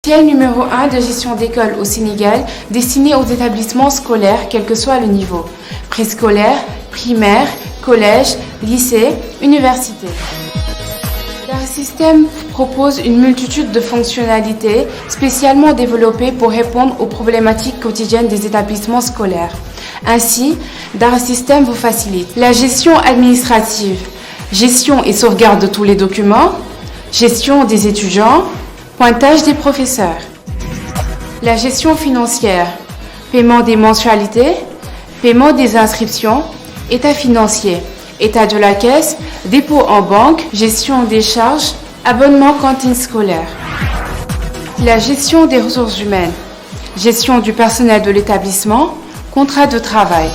Logiciel numéro 1 de gestion d'école au Sénégal, destiné aux établissements scolaires, quel que soit le niveau. Préscolaire, primaire, collège, lycée, université. Darsystem propose une multitude de fonctionnalités spécialement développées pour répondre aux problématiques quotidiennes des établissements scolaires. Ainsi, Darsystem vous facilite la gestion administrative, gestion et sauvegarde de tous les documents, gestion des étudiants, pointage des professeurs. La gestion financière, paiement des mensualités, paiement des inscriptions, état financier, état de la caisse, dépôt en banque, gestion des charges, abonnement cantine scolaire. La gestion des ressources humaines, gestion du personnel de l'établissement, contrat de travail.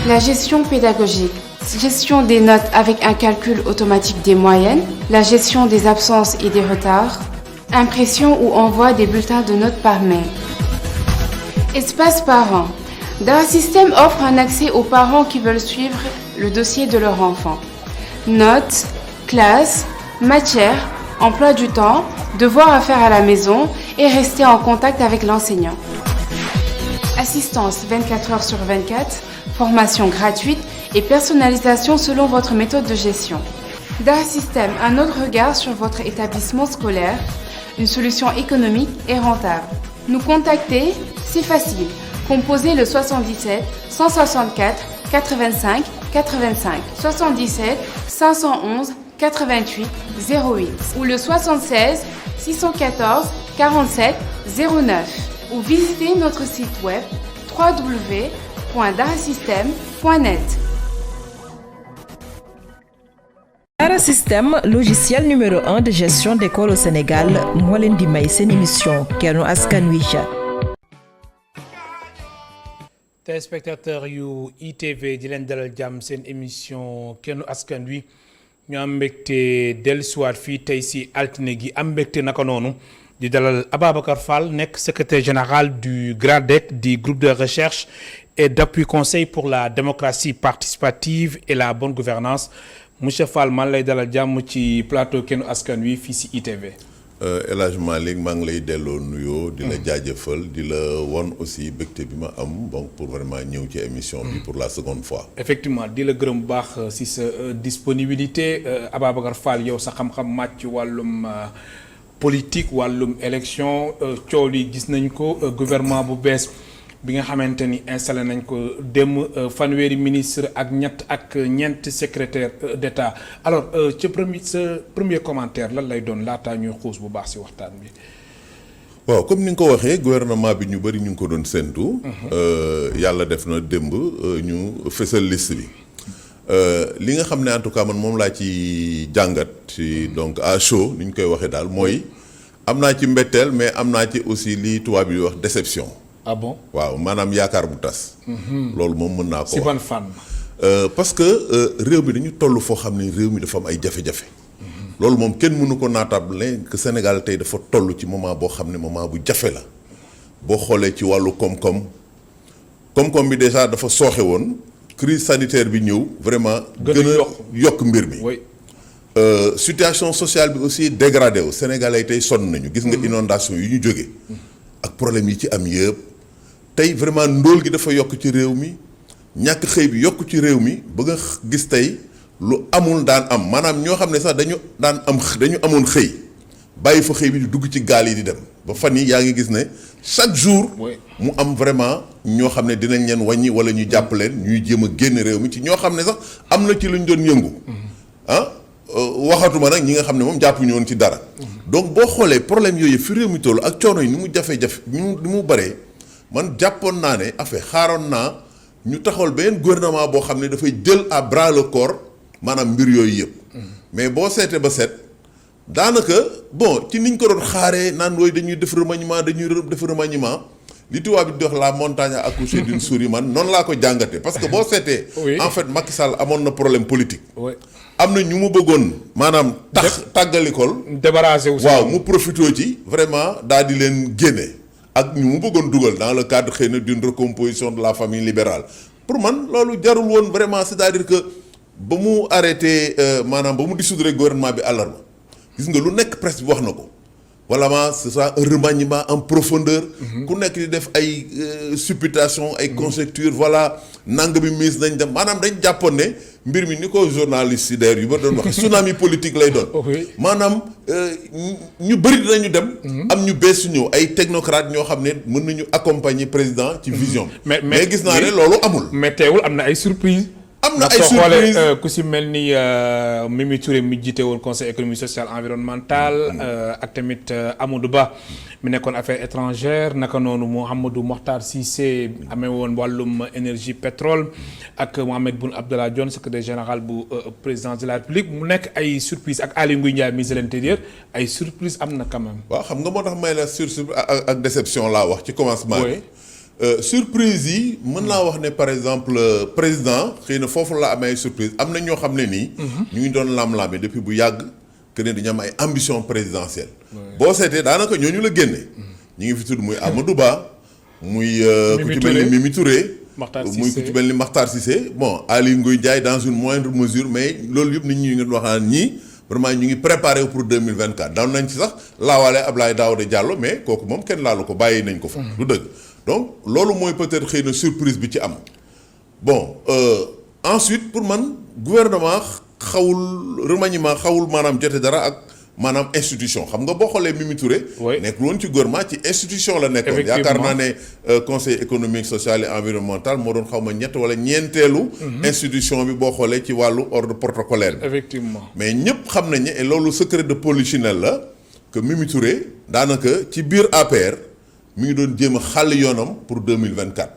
La gestion pédagogique, gestion des notes avec un calcul automatique des moyennes, la gestion des absences et des retards, impression ou envoi des bulletins de notes par mail. Espace parents. Darsystem offre un accès aux parents qui veulent suivre le dossier de leur enfant. Notes, classes, matières, emploi du temps, devoirs à faire à la maison et rester en contact avec l'enseignant. Assistance 24 heures sur 24, formation gratuite et personnalisation selon votre méthode de gestion. Darsystem, un autre regard sur votre établissement scolaire, une solution économique et rentable. Nous contacter, c'est facile. Composez le 77 164 85 85 77 511 88 08 ou le 76 614 47 09 ou visitez notre site web www.darsystem.net. Darsystem, logiciel numéro 1 de gestion d'école au Sénégal, moo leen di may seen émission Kennu Askan Wi. Téléspectateurs yu ITV di leen dalal jàmm seen émission Kennu Askan Wi ñu am mbégte dellusiwaat fii tey si altine gi am mbégte naka noonu di dalal Ababacar Fall nekk secrétaire général du GRADEC di groupe de recherche et d'appui conseil pour la démocratie participative et la bonne gouvernance monsieur Fall man lay dalal jàmm ci plateau Kennu Askan Wi fii si ITV. El Hadj Malick maa ngi lay delloo nuyoo di la jaajëfal di la won aussi mbégte bi ma am donc pour vraiment ñëw ci émission bi pour la seconde fois. Effectivement di la gërëm bu baax si sa disponibilité Ababacar Fall yow sa xam-xam màcc ci wàllum politique wàllum élection coow li gis nañ ko gouvernement bu bees bi nga xamante ni installé nañ ko dem fanweeri ministre ak ñeent secrétaire d'État alors sa premier commentaire lan lay doon laataa ñuy xuus bu baax si waxtaan bi. waaw comme ni nga ko waxee gouvernement bi ñu bëri ñu ngi ko doon séntu. yàlla def na démb ñu fësal liste bi. li nga xam ne en tout cas man moom laa ci jàngat ci donc à chaud ni ñu koy waxee daal mooy am naa ci mbetteel mais am naa ci aussi li tubaab yi wax déception. Ah bon waaw maanaam yaakaar bu tas. loolu moom mën naa ko wax si ban fànn. parce que réew mi dañu toll foo xam ne réew mi dafa am ay jafe-jafe. loolu moom kenn mënu ko naatable que Sénégal tey dafa toll ci moment boo xam ne moment bu jafe la boo xoolee ci wàllu koom-koom bi déjà dafa sooxe woon crise sanitaire bi ñëw vraiment. gën a yokk mbir mi. oui. situation sociale bi aussi dégradé wu Sénégalais tey sonn nañu. gis nga inondation yi ñu jóge ak problème yi ci am yëpp. tey vraiment ndóol gi dafa yokk ci réew mi ñàkk xëy bi yokk ci réew mi ba nga gis tey lu amul daan am maanaam ñoo xam ne sax dañu amoon xëy bàyyi fa xëy bi di dugg ci gaal yi di dem ba fan yi yaa ngi gis ne chaque jour mu am vraiment ñoo xam ne dinañ leen wàññi wala ñu jàpp leen ñuy jéem a génn réew mi ci ñoo xam ne sax am na ci lu ñu doon yëngu waxatuma nag ñi nga xam ne moom jàppuñu woon ci dara donc boo xoolee problème yooyu fi réew mi toll ak coono yi ni mu jafe-jafe ni mu bëree man jàppoon naa ne affaire xaaroon naa ñu taxawal benn gouvernement boo xam ne dafay jël à bras le corps maanaam mbir yooyu yëpp mais boo seetee ba seet daanaka bon ci niñ ko doon xaaree naan wooy dañuy def remaniement li tubaab bi di wax la montagne a accouché d'une souris man noonu laa ko jàngatee parce que boo seetee en fait Macky Sall amoon na problème politique am na ñu mu bëggoon maanaam tàggalikool débarrassé wu waaw mu profité ci vraiment daal di leen génne ak ñu mu bëggoon dugal dans le cadre xëy na d'une recomposition de la famille libérale pour man loolu jarul woon vraiment c'est-à-dire que ba mu arrêté maanaam ba mu dissoudre gouvernement bi àllarba gis nga lu nekk presse bi wax na ko wala ce sera un remaniement en profondeur. ku nekk di def ay supputation ay conjecture voilà nang bi mise nañ dem maanaam dañ jàppoon ne mbir mi ni ko journaliste yi d'ailleurs yu ba doon wax tsunami politique lay doon. maanaam ñu bëri dinañu dem. am ñu bees ñëw ay technocrates ñoo xam ne mën nañu accompagner président ci vision. mais gis naa ne loolu amul. mais teewul am na ay surprise. am na ay surprise ku si mel ni Mimi Touré mi jiite woon conseil économique social environnemental ak tamit Amadou Ba mi nekkoon affaires étrangères naka noonu Mouhamadou Mokhtar Cissé amee woon wàllum énergie pétrole ak Mohamed Boun Abdallah Dionne secrétaire général bu présidence de la République mu nekk ay surprise ak Aly Ngouille Ndiaye ministre de l'intérieur ay surprise am na quand même. waaw xam nga moo tax may la surprise ak déception laa wax ci commencement bi. surprise yi mën naa wax ne par exemple président xëy na foofu la amee ay surprise am na ñoo xam ne nii. ñu ngi doon lam-lame depuis bu yàgg que ne dañu am ay ambition présidentielle. boo seetee daanaka ñooñu la génne. ñu ngi fi tudd muy Amadou Ba. muy ku ci mel ni Mimi Touré. muy ku ci mel ni Makhtar Cissé bon Aly Ngouille Ndiaye dans une moindre mesure mais loolu yëpp nit ñi ngi wax naan ñii vraiment ñu ngi préparé pour 2024 daaw nañ ci sax laawaale Abdoulaye Daouda Diallo mais kooku moom kenn laalu ko bàyyi nañ ko fa. du dëgg. donc loolu mooy peut-être xëy na surprise bi ci am bon ensuite pour man gouvernement xawul remaniement xawul maanaam jote dara ak maanaam institution xam nga boo xoolee Mimi Touré. nekkul woon ci gouvernement ci institution la nekkoon. yaakaar naa ne conseil économique social et environnemental moo doon xaw ma ñett wala ñeenteelu. institution bi boo xoolee ci wàllu ordre protocolaire bi. effectivement mais ñëpp xam nañ ne et loolu secret de polichinelle la que Mimi Touré daanaka ci biir APR. mi ngi doon jéem a xàll yoonam pour 2024.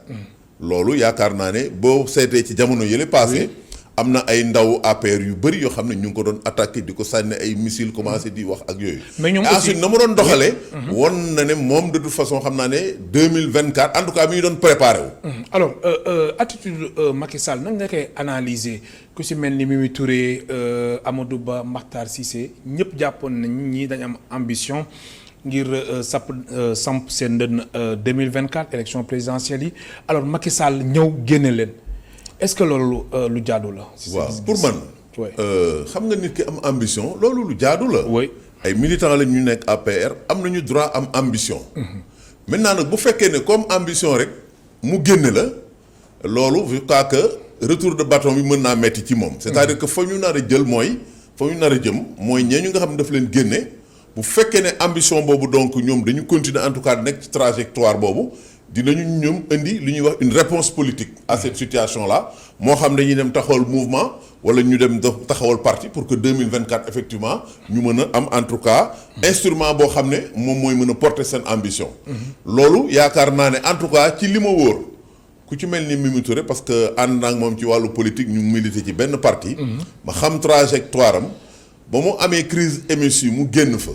loolu yaakaar naa ne boo seetee ci jamono yële passé am na ay ndaw APR yu bëri yoo xam ne ñu ngi ko doon attaqué di ko sànni ay missiles commencé di wax ak yooyu. mais ñoom aussi ensuite na mu doon doxalee. won na ne moom de toute façon xam naa ne 2024 en tout cas mi ngi doon préparé wu. alors attitude Macky Sall nan nga koy analyser ku si mel ni Mimi Touré Amadou Ba Makhtar Cissé ñëpp jàppoon nañ ñii dañ am ambition. ngir samp seen ndën 2024 élection présidentielle yi alors Macky Sall ñëw génne leen est-ce que loolu lu jaadu la. waaw pour man. xam nga nit ki am ambition loolu lu jaadu la. ay militants la ñu nekk APR am nañu droit am ambition. maintenant nag bu fekkee ne comme ambition rek mu génne la loolu je crois que retour de bâton bi mën naa metti ci moom. c'est-à-dire que fa ñu nar a jël mooy fa ñu nar a jëm mooy ñeeñu nga xam ne daf leen génne. bu fekkee ne ambition boobu donc ñoom dañu continuer en tout cas nekk ci trajectoire boobu dinañu ñoom indi lu ñuy wax une réponse politique à cette situation là moo xam dañuy dem taxawal mouvement wala ñu dem taxawal parti pour que 2024 effectivement ñu mën a am en tout cas instrument boo xam ne moom mooy mën a porter seen ambition. loolu yaakaar naa ne en tout cas ci li ma wóor ku ci mel ni Mimi Touré parce que ànd naa ak moom ci wàllu politique ñu milité ci benn parti. ma xam trajectoire am ba mu amee crise émission mu génn fa.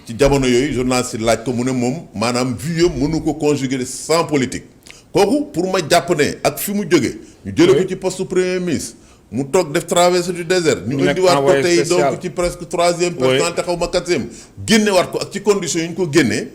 ci jamono yooyu journaliste laaj ko mu ne moom maanaam vie mënu ko conjuguer sans politique kooku pour ma jàpp ne ak fi mu jóge ñu jële ko ci poste premier ministre mu toog def traversée du désert ñu indiwaat ko tey donc ci presque troisième président te xaw ma quatrième génnewaat ko ak ci conditions yi ñu ko génnee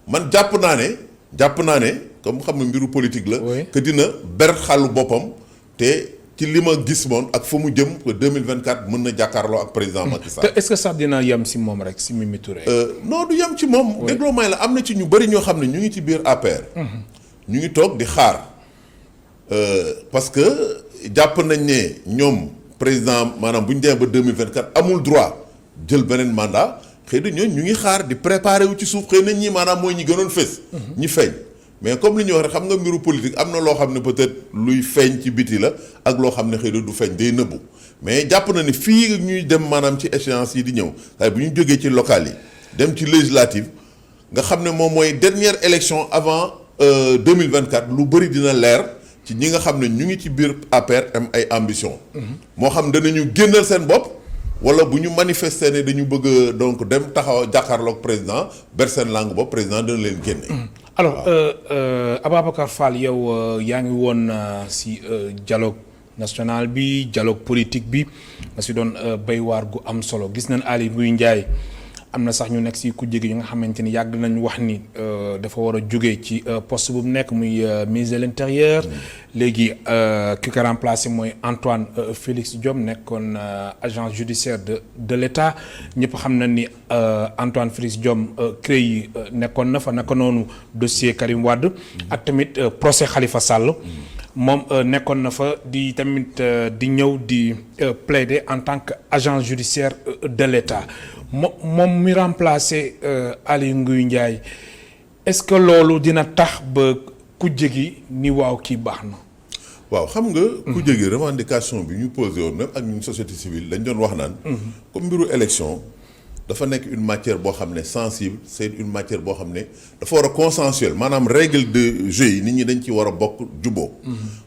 man jàpp naa ne comme xam ne mbiru politique la que dina ber xàllu boppam te ci li ma gis moom ak fa mu jëm que 2024 mën na jàkkaarloo ak président Macky Sall. te est-ce que sax dina yem si moom rek si Mimi Touré. non du yem ci moom. dégloo may la am na ci ñu bëri ñoo xam ne ñu ngi ci biir APR. ñu ngi toog di xaar parce que jàpp nañ ne ñoom président maanaam bu ñu demee ba 2024 amul droit jël beneen mandat xëy na ñooñu ñu ngi xaar di préparer wu ci suuf xëy na ñii maanaam mooy ñi gënoon fës. ñi feeñ. mais comme li ñuy wax rek xam nga mbiru politique am na loo xam ne peut-être luy feeñ ci biti la ak loo xam ne xëy na du feeñ day nëbbu mais jàpp na ni fii ñuy dem maanaam ci échéance yi di ñëw waaye bu ñu jógee ci local yi dem ci législative nga xam ne moom mooy dernière élection avant 2024 lu bëri dina leer ci ñi nga xam ne ñu ngi ci biir APR am ay ambition moo xam danañu génnal seen bopp wala bu ñu manifester ne dañu bëgg donc dem taxaw jàkkaarloog président ber seen langue bopp président dana leen génne. alors Ababacar Fall yow yaa ngi woon si dialogue national bi dialogue politique bi nga si doon béy waar gu am solo gis nañ Aly Ngouille Ndiaye am na sax ñu nekk si kujje gi ñu nga xamante ni yàgg nañ wax ni dafa war a jógee ci poste bu mu nekk muy ministre de l'intérieur léegi ki ko remplacé mooy Antoine Félix Diome nekkoon agent judiciaire de l'État ñëpp xam na ni Antoine Félix Diome CREI yi nekkoon na fa naka noonu dossier Karim Wade ak tamit procès Khalifa Sall moom nekkoon na fa di tamit di ñëw di plaider en tant que agent judiciaire de l'État moom mi remplacé Aly Ngouille Ndiaye est-ce que loolu dina tax ba kujje gi ni waaw kii baax na. waaw xam nga. kujje gi revendication bi ñu posé woon même ak ñun société civile dañ doon wax naan. comme mbiru élection dafa nekk une matière boo xam ne sensible c'est une matière boo xam ne dafa war a consensuel maanaam règle de jeu yi nit ñi dañ ci war a bokk juboo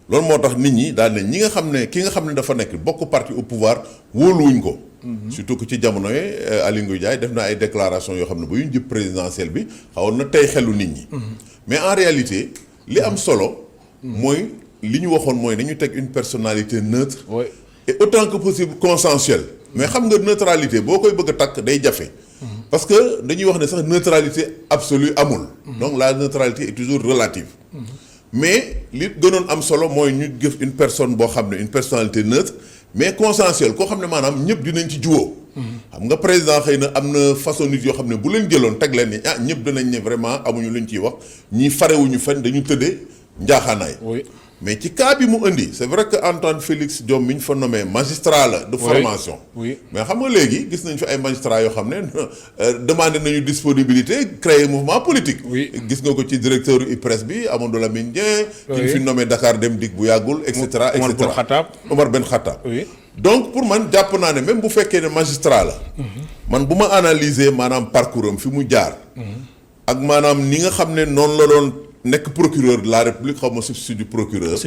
loolu moo tax nit ñi daal ne ñi nga xam ne ki nga xam ne dafa nekk bokk parti au pouvoir wóoluwuñ ko. surtout que ci jamono yi Aly Ngouille Ndiaye def na ay déclaration yoo xam ne ba yu ñu jëm présidentielle bi xawoon na tey xelu nit ñi. mais en réalité li am solo. mooy li ñu waxoon mooy dañu teg une personnalité neutre. et autant que possible consensuelle. mais xam nga neutralité boo koy bëgg a takk day jafe. parce que dañuy wax ne sax neutralité absolue amul. donc la neutralité est toujours relative. mais li gënoon am solo mooy ñu jëf une personne boo xam ne une personnalité neutre mais consensuelle koo xam ne maanaam ñëpp dinañ ci juwoo. xam nga président xëy na am na façon nit yoo xam ne bu leen jëloon teg leen ni ah ñëpp dinañ ne vraiment amuñu luñ ciy wax ñii farewuñu fen dañu tëddee njaaxaanaay. mais ci cas bi mu indi c'est vrai que Antoine Félix Diome mi ñu fa nommé magistrat la de formation. mais xam nga léegi gis nañ fi ay magistrats yoo xam ne demandé nañu disponibilité créer mouvement politique. gis nga ko ci directeur IPRES bi Amadou Lamine Dieng. ki ñu fi nommé Dakar Dem Dikk bu yàggul et cetera et cetera Omar Ben Khattab. donc pour man jàpp naa ne même bu fekkee ne magistrat la. man bu ma analyser maanaam parcours am fi mu jaar. ak maanaam ni nga xam ne noonu la doon. nekk procureur de la république xaw ma substitut du procureur.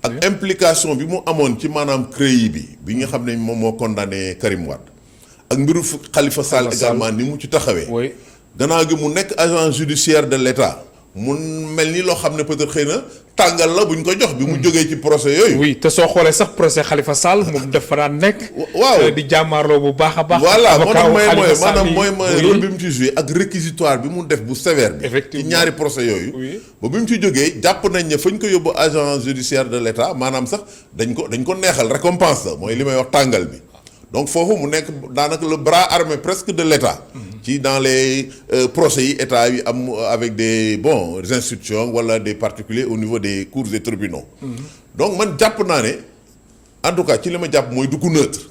ak implication bi mu amoon ci maanaam CREI bi nga xam ne moom moo condamné Karim Wade ak mbiru Khalifa Sall également ni mu ci taxawee. gannaaw gi mu nekk agent judiciaire de l'État mu mel ni loo xam ne peut-être xëy na tàngal la buñ ko jox. bi mu jógee ci procès yooyu. oui te soo xoolee sax procès Khalifa Sall moom dafa daan nekk. waaw di jàmmaarloo bu baax a baax. voilà moo tax maanaam mooy rôle bi mu ci joué ak réquisitoire bi mu def bu sévère bi. ci ñaari procès yooyu. ba bi mu ci jógee jàpp nañ ne fañ ko yóbbu agent judiciaire de l'État maanaam sax dañ ko neexal récompense la mooy li may wax tàngal bi. donc foofu mu nekk daanaka le bras armé presque de l'État. ci dans les procès yi état yi am avec des institutions wala des particuliers au niveau des cours et tribunaux. donc man jàpp naa ne en tout cas ci li ma jàpp mooy du ku neutre.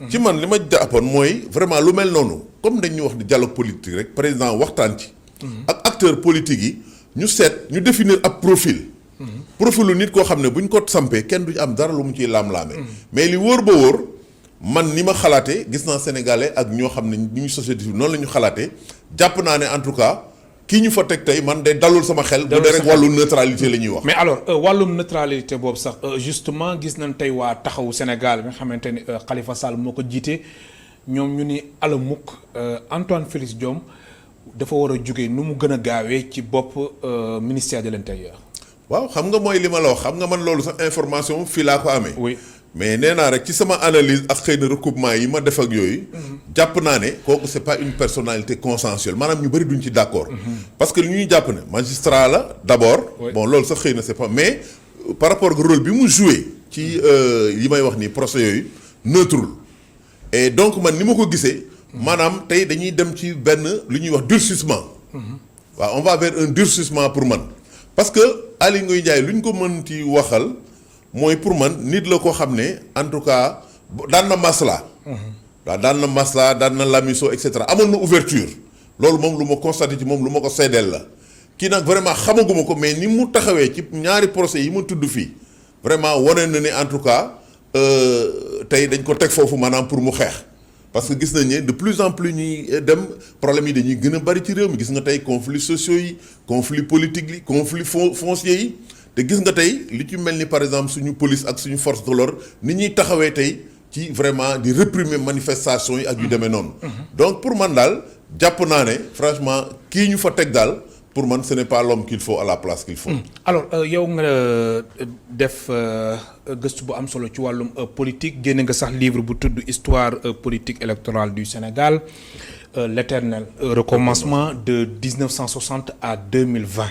ci man li ma jàppoon mooy vraiment lu mel noonu comme dañuy wax di dialogue politique rek président waxtaan ci. ak acteurs politiques yi ñu seet ñu définir ab profil. profilu nit koo xam ne bu ñu ko sampee kenn du am dara lu mu ciy laam-laame. mais li wóor ba wóor. man ni ma xalaatee gis naa sénégalais ak ñoo xam ne ñu société bi noonu la ñu xalaatee jàpp naa ne en tout cas kii ñu fa teg tey man day dalul sama xel. bu dee rek wàllu neutralité la ñuy wax. mais alors wàllum neutralité boobu sax justement gis nañ tey waa taxawu Sénégal bi nga xamante ni Khalifa Sall moo ko jiite ñoom ñu ni alamuk Antoine Félix Diome dafa war a jóge nu mu gën a gaawee ci bopp ministère de l'intérieur. waaw xam nga mooy li ma la wax xam nga man loolu sax information fii laa ko amee. mais nee naa rek ci sama analyse ak xëy na recoupement yi ma def ak yooyu. jàpp naa ne kooku c'est pas une personnalité consensuelle maanaam ñu bari duñ ci d'accord. parce que li ñuy jàpp ne magistrat la d'abord. bon loolu sax xëy na c'est pas mais par rapport ak rôle bi mu joué. ci yi may wax nii procès yooyu neutre. et donc man ni ma ko gisee. maanaam tey dañuy dem ci benn lu ñuy wax durcissement. waaw on va vers un durcissement pour man parce que Aly Ngouille Ndiaye lu ñu ko mën ci waxal. mooy pour man nit la ko xam ne en tout cas daan na masla waaw daan na masla daan na lamiso et cetera amoon na ouverture loolu moom lu ma constaté ci moom lu ma ko seedeel la kii nag vraiment xamaguma ko mais ni mu taxawee ci ñaari procès yi ma tudd fii vraiment wane na ne en tout cas tey dañ ko teg foofu maanaam pour mu xeex parce que gis nañ ne de plus en plus ñuy dem problème yi dañuy gën a bari ci réew mi gis nga tey conflits sociaux yi conflits politiques yi conflits fonciers yi te gis nga tey li ci mel ni par exemple suñu police ak suñu force de l'ordre ni ñuy taxawee tey ci vraiment di réprimer manifestation yi ak yu demee noonu. donc pour man daal jàpp naa ne franchement kii ñu fa teg daal pour moi ce n'est pas l'homme qu'il faut à la place qu'il faut. alors yow nga def gëstu bu am solo ci wàllum politique génne nga sax livre bu tudd histoire politique électorale du Sénégal l'éternel recommencement de 1960 à 2020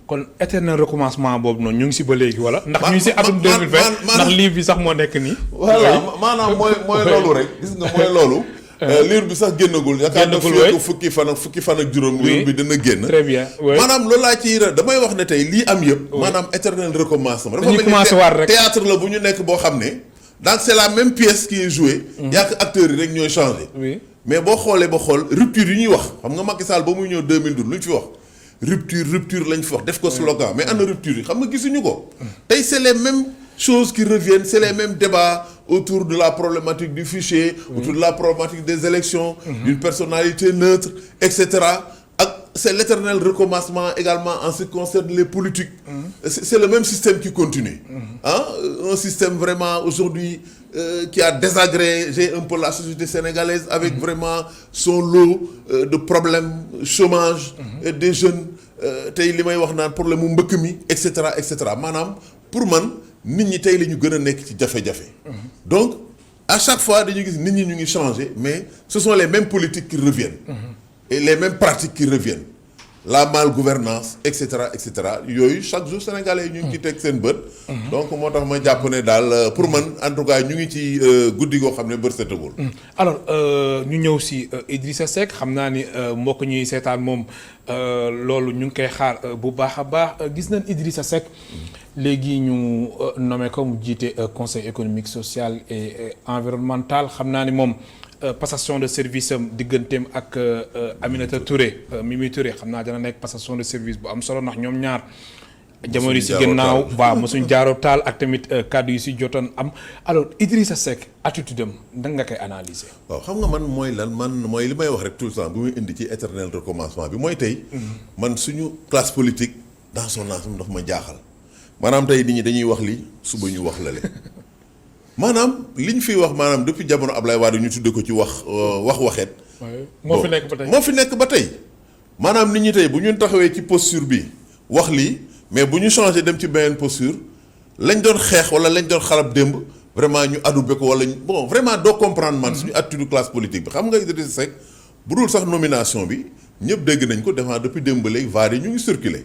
kon éternel recommencement boobu noonu ñu ngi si ba léegi wala. ndax ñu ngi si atum 2020 ndax livre bi sax moo nekk nii. voilà maanaam mooy loolu rek gis nga mooy loolu. livre bi sax génnagul. yaakaar na fukki fan ak juróom. livre bi dina génn. très bien maanaam loolu laa ciy damay wax ne tey lii am yëpp. maanaam éternel recommencement. dañuy commencé waat rek théâtre la bu ñu nekk boo xam ne. donc c'est la même pièce qui est jouée. yaa ngi acteurs yi rek ñooy changé. oui mais boo xoolee ba xool rupture yi ñuy wax xam nga Macky Sall ba muy ñëw 2012 lu ñu fi wax. rupture lañ fi wax def ko slogan mais ana rupture yi xam nga gisuñu ko. tey c'est les mêmes choses qui reviennent, c'est les mêmes débats autour de la problématique du fichier, autour de la problématique des élections, d'une personnalité neutre, etc. C'est l'éternel recommencement également en ce qui concerne les politiques. C'est le même système qui continue. Hein? Un système vraiment aujourd'hui qui a désagrégé un peu la société sénégalaise avec vraiment son lot de problèmes, chômage, des jeunes, tey li may wax naan problème mu mbëkk mi et cetera maanaam pour man nit ñi tey la ñu gën a nekk ci jafe-jafe. donc à chaque fois dañuy gis nit ñi ñu ngi changer mais ce sont les mêmes politiques qui reviennent. et les mêmes pratiques qui reviennent. la malgouvernance et cetera yooyu chaque jour sénégalais ñu ngi ci teg seen bët. donc moo tax ma jàpp ne daal pour man en tout cas ñu ngi ci guddi goo xam ne bët setagul. alors ñu ñëw si Idrissa Seck xam naa ni mbokk ñuy seetaan moom loolu ñu ngi koy xaar bu baax a baax gis nañ Idrissa Seck léegi ñu nommé ko mu jiite conseil économique social et environnemental xam naa ni moom. passation de service am digganteem ak Aminata Touré Mimi Touré xam naa dana nekk passation de service bu am solo ndax ñoom ñaar jamono yi si gannaaw waaw mosuñ jaaroo taal ak tamit kàddu yi si jotoon am alors Idrissa Seck attitude am da nga koy analyser. waaw xam nga man mooy li may wax rek tout le temps bu muy indi ci éternel recommencement bi mooy tey man suñu classe politique dans son ensemble daf ma jaaxal maanaam tey nit ñi dañuy wax li suba ñu wax la le maanaam li ñu fiy wax maanaam depuis jamono Ablaye Wade ñu tudde ko ci waxeet. moo fi nekk ba tey moo fi nekk ba tey maanaam nit ñi tey bu ñu taxawee ci posture bi wax lii mais bu ñu changé dem ci beneen posture lañ doon xeex wala lañ doon xarab démb vraiment ñu adoubé ko wala bon vraiment doo comprendre man suñu attitude classe politique bi xam nga Idrissa Seck bu dul sax nomination bi ñëpp dégg nañ ko devant depuis démb ba léegi vaar yi ñu ngi circulé.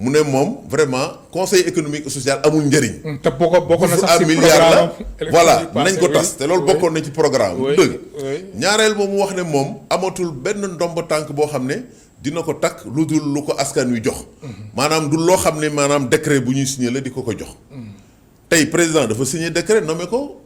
mu ne moom vraiment conseil économique et social amul njëriñ. te bokkoon na sax ci milliard la voilà nañ ko tas te loolu bokkoon na ci programme. dëgg ñaareel moom mu wax ne moom amatul benn ndomb tànk boo xam ne dina ko takk lu dul lu ko askan wi jox. maanaam du loo xam ne maanaam décret bu ñuy signé la di ko jox. tey président dafa signé décret nommé ko.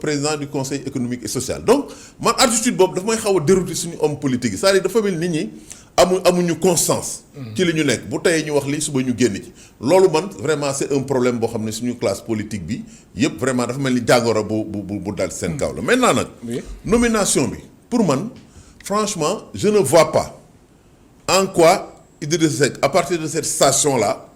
président du conseil économique et social donc man attitude boobu dafa may xaw a dérouté suñu homme politique yi c'est-à-dire dafa mel nit ñi. amuñu constance. ci li ñu nekk bu teyee ñu wax li suba ñu génn ci. loolu man vraiment c'est un problème boo xam ne suñu classe politique bi yëpp vraiment dafa mel ni jàngoro bu dal seen kaw la. maintenant nag. nomination bi pour man franchement je ne vois pas en quoi Idrissa Seck à partir de cette station là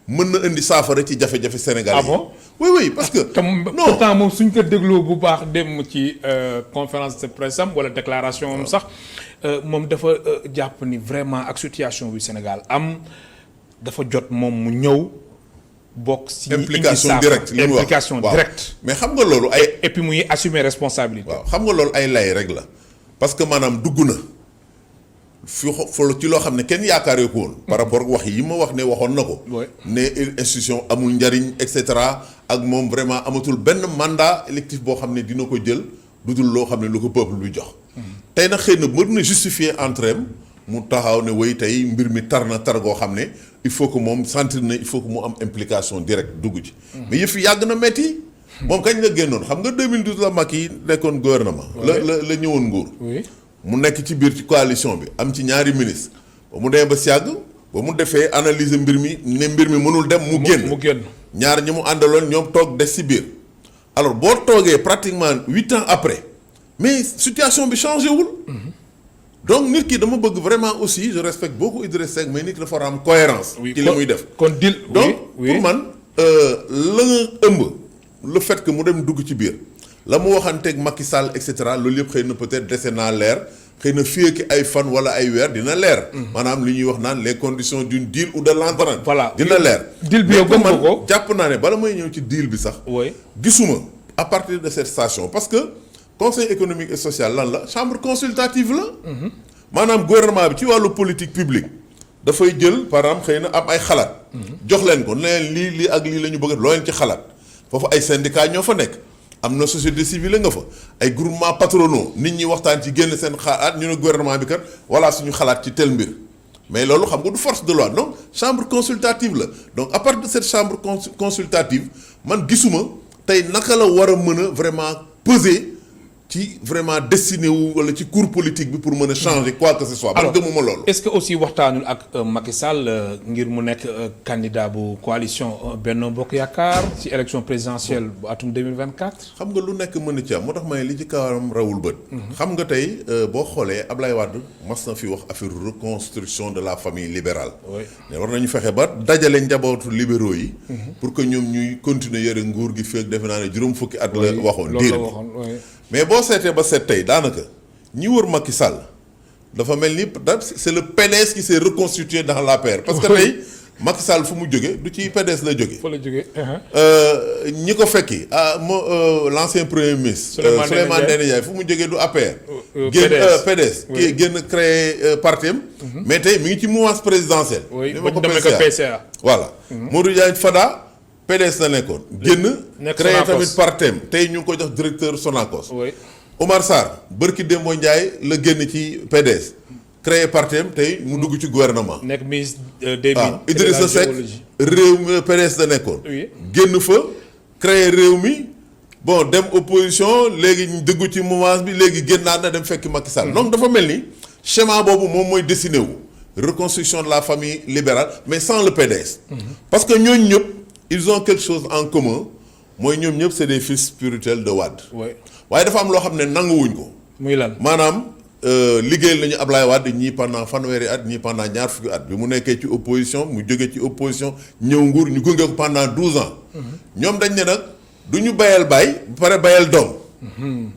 mën na indi saafara ci jafe-jafe Sénégal yi. ah bon oui parce que. non pourtant moom suñ ko dégloo bu baax dem ci conférence de presse am wala déclaration am sax. moom dafa jàpp ni vraiment ak situation bi Sénégal am dafa jot moom mu ñëw bokk si implication directe li mu wax implication directe mais xam nga loolu ay et puis muy assumer responsabilité. waaw xam nga loolu ay lay rek la parce que maanaam dugg na fi ci loo xam ne kenn yaakaaree ko woon par rapport ak wax yi ma wax ne waxoon na ko ne institution amul njariñ et cetera ak moom vraiment amatul benn mandat électif boo xam ne dina ko jël lu dul loo xam ne lu ko peuple bi jox tey nag xëy na mën na justifier entre mu taxaw ne way tey mbir mi tar na tar goo xam ne il faut que moom sentir na il faut que mu am implication directe dugg ci mais yëf yi yàgg na metti moom kañ la génnoon xam nga 2012 la Macky nekkoon gouvernement la ñëwoon nguur mu nekk ci biir ci coalition bi am ci ñaari ministre ba mu demee ba si yàgg ba mu defee analyser mbir mi ne mbir mi mënul dem mu génn ñaar ñi mu àndaloon ñoom toog des si biir alors boo toogee pratiquement 8 ans après mais situation bi changé wul donc nit ki dama bëgg vraiment aussi je respecte beaucoup Idrissa Seck mais nit ki dafa war a am cohérence ci li muy def kon dil donc pour man la nga ëmb le fait que mu dem dugg ci biir la mu waxanteeg Macky Sall et cetera loolu yëpp xëy na peut-être dese naa leer xëy na fii ak ay fan wala ay weer dina leer. maanaam li ñuy wax naan les conditions d'une deal ou de l'entente. voilà dina leer. deal bi yow gëm nga ko jàpp naa ne bala may ñëw ci deal bi sax. oui gisuma à partir de cette station parce que conseil économique et social lan la chambre consultative la. maanaam gouvernement bi ci wàllu politique publique dafay jël par exemple xëy na am ay xalaat. jox leen ko ne leen lii ak lii la ñu bëgg loo leen ci xalaat foofu ay syndicats ñoo fa nekk. am na société civile nga fa ay groupement patronaux nit ñi waxtaan ci génn seen xalaat ñu ne gouvernement bi kat voilà suñu xalaat ci tel mbir mais loolu xam nga du force de loi donc chambre consultative la donc à partir de cette chambre consultative man gisuma tey naka la war a mën a vraiment peser ci vraiment destiné wu wala ci cours politique bi pour mën a changer quoi que ce soit. alors gëmuma loolu. est-ce que aussi waxtaanul ak Macky Sall ngir mu nekk candidat bu coalition Benno Bokk Yaakaar ci élection présidentielle bu atum 2024. xam nga lu nekk mën na ci am moo tax may li ci kawaram rawul bët. xam nga tey boo xoolee Ablaye Wade mas na fi wax affaire reconstruction de la famille libérale. oui mais war nañu fexe ba dajale njabootu libéraux yi. pour que ñoom ñuy continuer yore nguur gi fekk defe naa ne juróom fukki at la waxoon. loolu la waxoon mais boo seetee ba seet tey daanaka ñi wër Macky Sall dafa mel ni c'est le PDS qui s'est reconstitué dans l'APR parce que tey Macky Sall fu mu jóge du ci PDS la jóge. fa la jóge. ñi ko fekki l'ancien premier ministre. Souleymane Ndéné Ndiaye fu mu jógee du APR. génn PDS. kii génn créé parti am. mais tey mi ngi ci mouvance présidentielle. oui ba ñu demee ko PCA. voilà Modou Diagne Fada. PDS la nekkoon génn créé tamit partem tey ñu ngi ko jox directeur Sonacos. oui Omar Sarr bërki Dembo Ndiaye la génn ci PDS créé partem tey mu dugg ci gouvernement. nekk ministre des mines. Idrissa Seck réew mi PDS la nekkoon. oui génn fa créé réew mi bon dem opposition léegi ñu dugg ci mouvance bi léegi génnaat na dem fekki Macky Sall. donc dafa mel ni schéma boobu moom mooy dessiné wu reconstruction de la famille libérale mais sans le PDS. parce que ñooñu ñëpp. ils ont quelque chose en commun mooy ñoom ñëpp c'est des fils spirituels de Wade. oui waaye dafa am loo xam ne nanguwuñ ko. muy lan maanaam liggéeyal nañu Ablaye Wade ñii pendant fanweeri at ñii pendant ñaar fukki at bi mu nekkee ci opposition mu jóge ci opposition ñëw nguur ñu gunge ko pendant 12 ans. ñoom dañ ne nag du ñu bayal baay ba pare bayal doom.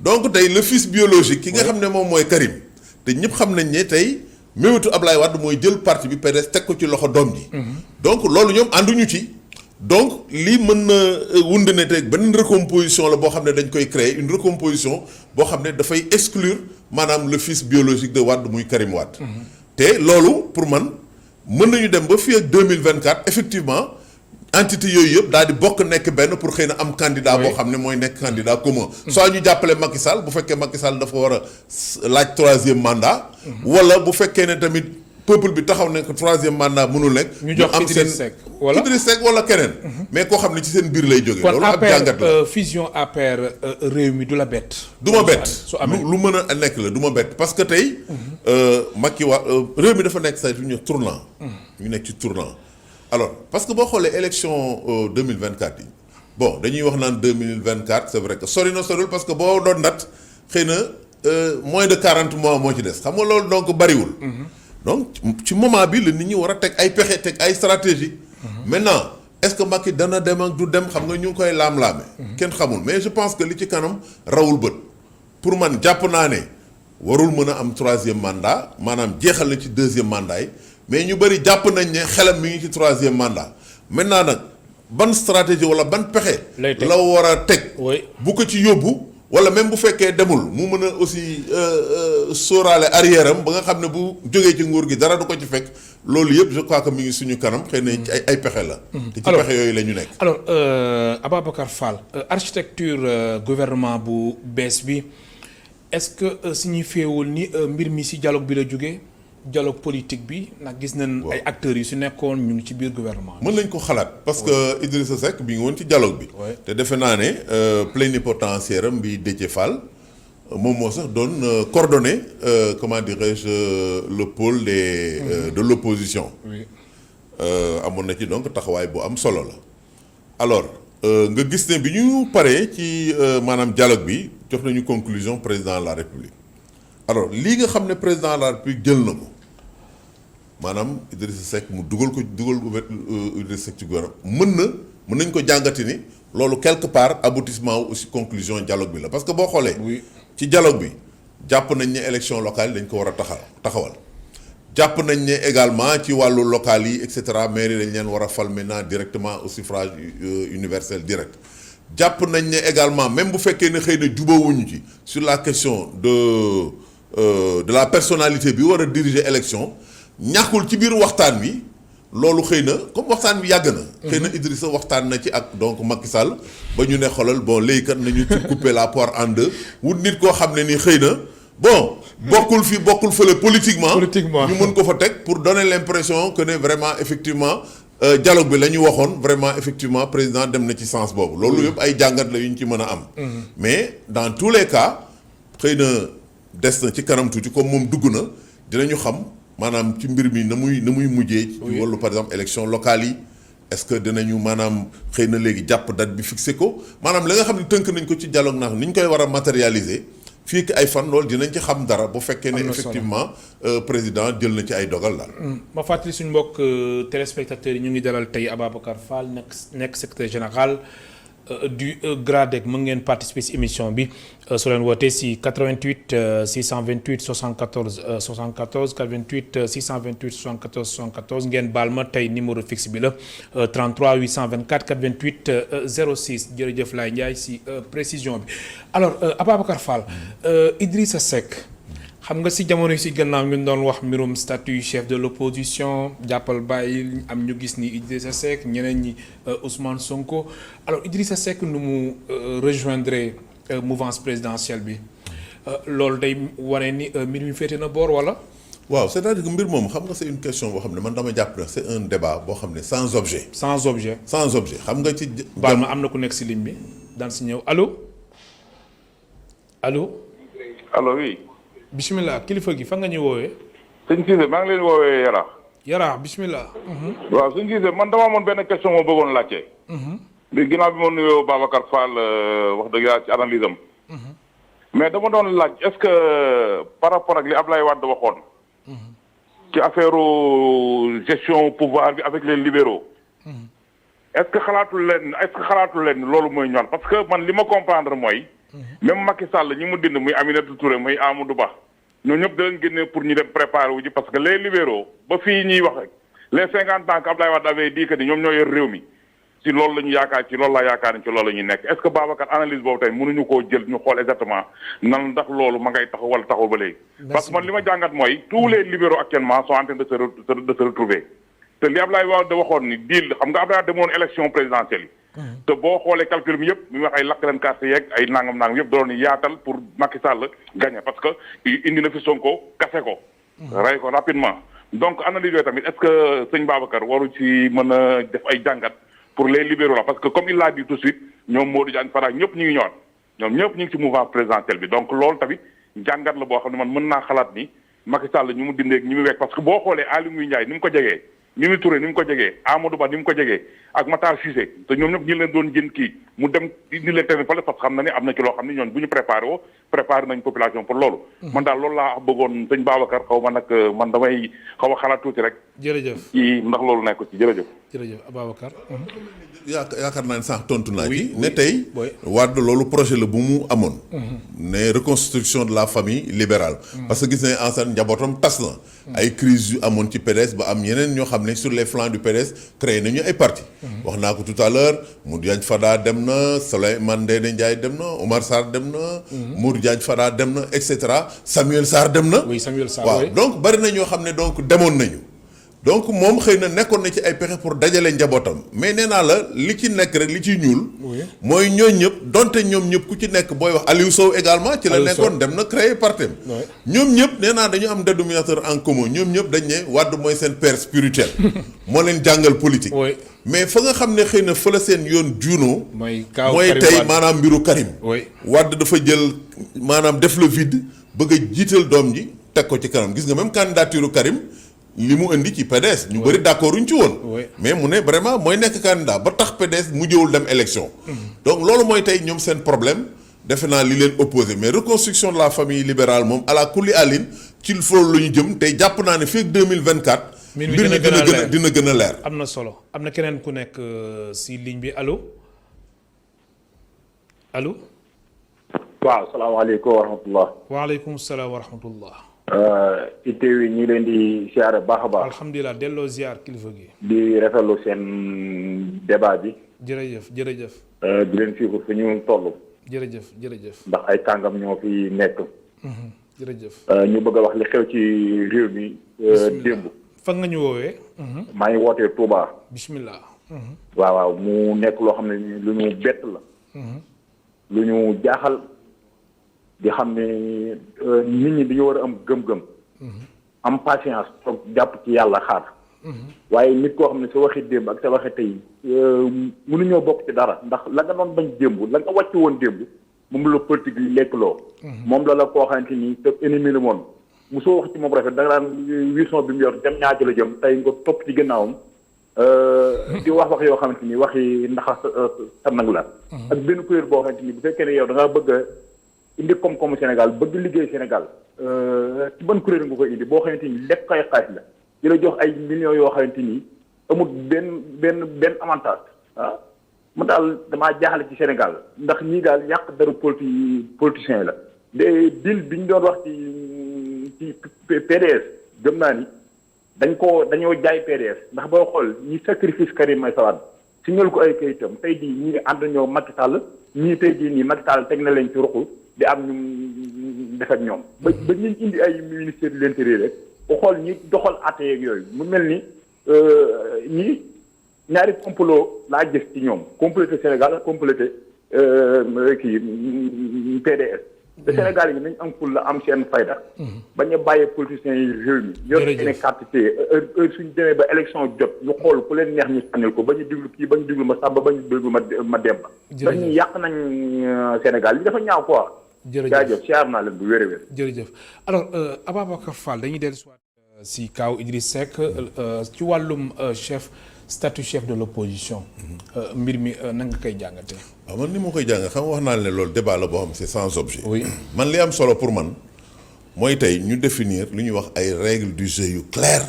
donc tey le fils biologique ki nga xam ne moom mooy Karim te ñëpp xam nañ ne tey méwétu Ablaye Wade mooy jël parti bi PDS teg ko ci loxo doom ji. donc loolu ñoom ànduñu ci. donc lii mën na wund ne teg beneen recomposition la boo xam ne dañ koy créer une recomposition boo xam ne dafay exclure maanaam le fils biologique de Wade muy Karim Wade. te loolu pour man mën nañu dem ba fii ak 2024 effectivement entité yooyu yëpp daal di bokk nekk benn pour xëy na am candidat boo xam ne mooy nekk candidat commun. soit ñu jàppale Macky Sall bu fekkee Macky Sall dafa war a laaj 3e mandat. wala bu fekkee ne tamit. peuple bi taxaw ne ko 3e mandat mënul nekk. ñu jox Idriss Seck wala Idriss Seck wala keneen. mais koo xam ne ci seen biir lay jógee. loolu ab jàngat la kon fusion APR réew mi du la bett. du ma bett su amee lu mën a nekk la du ma bett parce que tey. Macky réew mi dafa nekk say ñu tournant. ñu nekk ci tournant alors parce que boo xoolee élection 2024 yi bon dañuy wax naan 2024 c'est vrai que sori na soriwul parce que boo doon nat xëy na moins de 40 mois moo ci des xam nga loolu donc bariwul. donc ci moment bi la nit ñi war a teg ay pexe teg ay stratégie maintenant est-ce que Macky dana dem ak du dem xam nga ñu ngi koy laam-laame. kenn xamul mais je pense que li ci kanam rawul bët pour man jàpp naa ne warul mën a am 3e mandat maanaam jeexal na ci 2e mandat yi mais ñu bëri jàpp nañ ne xelam mi ngi ci 3e mandat maintenant nag ban stratégie wala ban pexe. la war a teg. bu ko ci yóbbu. wala même bu fekkee demul mu mën a aussi sóoraale arrière am ba nga xam ne bu jógee ci nguur gi dara du ko ci fekk loolu yëpp je crois que mi ngi suñu kanam xëy na ci ay pexe la. te ci pexe yooyu la ñu nekk. alors Ababacar Fall architecture gouvernement bu bees bi est-ce que signifiewul ni mbir mi ci dialogue bi la jógee dialogue politique bi ndax gis nañ ay acteurs yi su nekkoon ñu ngi ci biir gouvernement bi. mën nañ ko xalaat parce que Idrissa Seck bi ngi woon ci dialogue bi. te defe naa ne plénipotentiaire am bi Déthié Fall moom moo sax doon coordonner comment dirais-je le pôle de l'opposition. amoon na ci donc taxawaay bu am solo la. alors nga gis ne bi ñu paree ci maanaam dialogue bi jox nañu conclusion président de la République. alors lii nga xam ne président de la République jël na ko maanaam Idrissa Seck mu dugal Idrissa Seck ci gouvernement mën nañ ko jàngati ni loolu quelque part aboutissement aussi conclusion dialogue bi la parce que boo xoolee. ci dialogue bi jàpp nañ ne élection locale dañ ko war a taxawal jàpp nañ ne également ci wàllu local yi et cetera mairie dañ leen war a fal maintenant directement au suffrage universel direct jàpp nañ ne également même bu fekkee ne xëy na jubawuñu ci sur la question de la personnalité bi war a diriger élection ñàkkul ci biir waxtaan wi loolu xëy na comme waxtaan bi yàgg na. xëy na Idrissa waxtaan na ci ak donc Macky Sall ba ñu ne xoolal bon léegi kat nañu ci couper la poire en deux wut nit koo xam ne ni xëy na bon bokkul fi bokkul fële politiquement ñu mën ko fa teg pour donner l'impression que ne vraiment effectivement dialogue bi la ñu waxoon vraiment effectivement président dem na ci sens boobu loolu yëpp ay jàngat la yu ñu ci mën a am. mais dans tous les cas xëy na des na ci kanam tuuti comme moom dugg na dinañu xam. maanaam ci mbir mi na muy mujjee. ci wàllu par exemple élection locale yi est-ce que dinañu maanaam xëy na léegi jàpp date bi fixé ko maanaam la nga xam ne tënk nañ ko ci dialogue nax ni ñu koy war a matérialiser fii ak ay fan loolu dinañ ci xam dara bu fekkee ne effectivement président jël na ci ay dogal daal. ma fàttali suñu mbokk téléspectateurs yi ñu ngi dalal tey Ababacar Fall nekk secrétaire général du GRADEC mën ngeen participer ci émission bi soo leen wootee ci 88 628 74 74 88 628 74 74 ngeen baal ma tey numéro fixe bi la 33 824 88 06 jërëjëf Laye Ndiaye ci précision bi alors Ababacar Fall Idrissa Seck xam nga ci jamono yi ci gannaaw ñu doon wax mbirum statut chef de l'opposition jàppal bàyyi am ñu gis ni Idrissa Seck ñeneen ñi Ousmane Sonko alors Idrissa Seck nu mu rejoindre mouvance présidentielle bi loolu day wane ni mbir mi féete na boor wala. waaw c'est-à-dire que mbir moom xam nga c'est une question boo xam ne man dama jàpp ne c'est un débat boo xam ne sans objet. sans objet xam nga ci. baal ma am na ku nekk ci ligne bi daan ci ñëw allo oui. bismillah kilifa gi fa nga ñuy woowee. sëñ Cissé maa ngi leen woowee Yaraax. Yaraax bismillah. waaw sëñ Cissé man dama amoon benn question moo bëggoon laajte. bi ginnaaw bi ma nuyoo Babacar Fall wax dëgg yàlla ci analyse am. mais dama doon laaj est-ce que par rapport ak li Ablaye Wade waxoon. ci affaire gestion pouvoir bi avec les libéraux. est-ce que xalaatul leen loolu mooy ñor parce que man li ma comprendre mooy. même Macky Sall ñi mu dind muy Aminata Touré muy Amadou Ba ñoo ñëpp da leen génne pour ñu dem préparer wu ji parce que les libéraux ba fii ñuy wax rek les 50 ans que Abdoulaye Wade avait dit que ni ñoom ñoo yor réew mi ci loolu la ñu yaakaar ci loolu laa yaakaar ni ci loolu la ñuy nekk est-ce que Babacar analyse boobu tey mënuñu koo jël ñu xool exactement nan ndax loolu ma ngay taxaw wala taxaw ba léegi. parce que man li ma jàngat mooy tous les libéraux actuellement sont en train de se retrouver te li Abdoulaye Wade waxoon ni deal xam nga Abdoulaye demoon élection présidentielle yi. te boo xoolee calcul bi yëpp mi wax ay lakk leen carte yeeg ay nangam yëpp doon yaatal pour Macky Sall gagner parce que indi na fi Sonko kase ko. rey ko rapidement. donc analyse yooyu tamit est-ce que sëñ Babacar waru ci mën a def ay jàngat pour les libéraux là parce que comme il l'a dit tout de suite ñoom Modou Diagne Fada ñëpp ñu ngi ñëwaat ñoom ñëpp ñu ngi ci mouvance présidentielle bi donc loolu tamit jàngat la boo xam ne man mën naa xalaat ni Macky Sall ñu mu dindeeg ñi mu wekk parce que boo xoolee Aly Ngouille Ndiaye ni mu ko jegee Mimi Touré ni mu ko jegee Amadou Ba ni mu ko jegee ak Matar Cissé te ñoom ñëpp ñi leen doon jën kii mu dem indi leen tamit fale parce que xam na ne am na ci loo xam ne ñoom bu ñu préparé nañ population pour loolu. man daal loolu laa bëggoon sëñ Babacar xaw ma nag man damay xaw a xalaat tuuti rek. jërëjëf ci ndax loolu nekk ci jërëjëf. Ababacar. yaakaar naa ne sax tontu naa ci. ne tey. Wade loolu projet la bu mu amoon. ne reconstruction de la famille libérale. parce que gis nañ en njabootam tas na. ay crise yu amoon ci PDS ba am yeneen ñoo xam ne sur les flancs du PDS créé nañu ay parti wax naa ko tout à l'heure Modou Diagne Fada dem na Souleymane Ndéné Ndiaye dem na Omar Sarr dem na. Modou Diagne Fada dem na et cetera Samuel Sarr dem na. oui Samuel Sarr waaw donc bari na ñoo xam ne donc demoon nañu. donc moom xëy na nekkoon na ci ay pexe pour dajale njabootam mais nee naa la li ci nekk rek li ciy ñuul. mooy ñooñu ñëpp donte ñoom ñëpp ku ci nekk booy wax Aliou Sow également. ci la nekkoon dem na créer partem ñoom ñëpp nee naa dañu am dénominateur en commun ñoom ñëpp dañ ne Wade mooy seen père spirituel. moo leen jàngal politique. mais fa nga xam ne xëy na fa la seen yoon juunoo. mooy tey maanaam mbiru Karim. Wade dafa jël maanaam def le vide bëgg a jiital doom ji teg ko ci kanam gis nga même candidature Karim. li mu indi ci PDS ñu bëri d'accord uñ ci woon mais mu ne vraiment mooy nekk candidat ba tax PDS mu jëwul dem élection donc loolu mooy tey ñoom seen problème defe naa li leen opposé mais reconstruction de la famille libérale moom ala kulli alin ci loolu la ñu jëm tey jàpp naa ne fii ak 2024 mbir mi dina gën a leer am na solo am na keneen ku nekk si ligne bi allo waaw salaamaaleykum wa rahmatullah. waaleykum salaam wa rahmatullah. itteew yi ñi leen di siyaare baax a baax. alhamdulilah delloo ziar kilifa gi. di rafetlu seen débat bi. jërëjëf jërëjëf. di leen suivre fu ñu toll. jërëjëf jërëjëf. ndax ay kàngam ñoo fi nekk. jërëjëf. ñu bëgg a wax li xew ci réew mi démb. fan nga ñu woowee. maa ngi wootee Touba. bismillah. waaw waaw mu nekk loo xam ne lu ñu bett la. lu ñu jaaxal. di xam ne nit ñi dañu war a am gëm-gëm. am patience toog jàpp ci yàlla xaar. waaye nit koo xam ne sa waxi démb ak sa waxi tey mënuñoo bokk ci dara ndax la nga doon bañ démb la nga wàcc woon démb moom la politique yi lekkloo. moom la koo xamante ni te ennemi la woon mosoo wax ci moom rafet da nga daan vision bi mu yor dem ñaajo la jëm tey nga topp ci gannaawam di wax yoo xamante ni waxi ndax sa nag la. ak benn kuréel boo xamante ni bu fekkee ne yow da ngaa bëgg a indi koom-koomu Sénégal bëgg liggéey Sénégal ci ban kuréel nga koy indi boo xamante ni lekk kay xaalis la di la jox ay millions yoo xamante ni amul benn avantage ah mu daal damaa jaaxle ci Sénégal ndax ñii daal yàq dara politicien la. de deal bi ñu doon wax ci PDS gëm naa ni dañoo jaay PDS ndax boo xool ñi sacrifice Karim Meïssa Wade signal ko ay kayitam tey jii ñi ànd ñoo Macky Sall ñii tey jii nii Macky Sall teg na leen ci ruqu di am ñu def ak ñoom. ba ñu indi ay ministère de l'intérieur rek bu xool ñi doxal àtte yeeg yooyu mu mel ni ñii ñaari complot laa gis ci ñoom complété Sénégal ak complété PDS. te Sénégal yi nañ am ful la am seen fayda. bañ a bàyyee politiciens yi réew mi. yor seen carte te heure suñu demee ba élection jot ñu xool ku leen neex ñu sànnil ko ba ñu diglu kii ba ñu diglu ma Samba ba ñu diglu ma Demba. jërëjëf ndax ñu yàq nañ Sénégal li dafa ñaaw quoi. jaajëf siyaar naa leen bu wér a wér. jërëjëf alors Ababacar Fall dañuy dellu si kaaw Idriss Seck ci wàllum statut chef de l'opposition. mbir mi na nga koy jàngatee. waaw man ni ma koy jàng xam nga wax naa ne loolu débat la boo xam c'est sans objet. oui man li am solo pour man mooy tey ñu définir lu ñuy wax ay règles du jeu yu clair.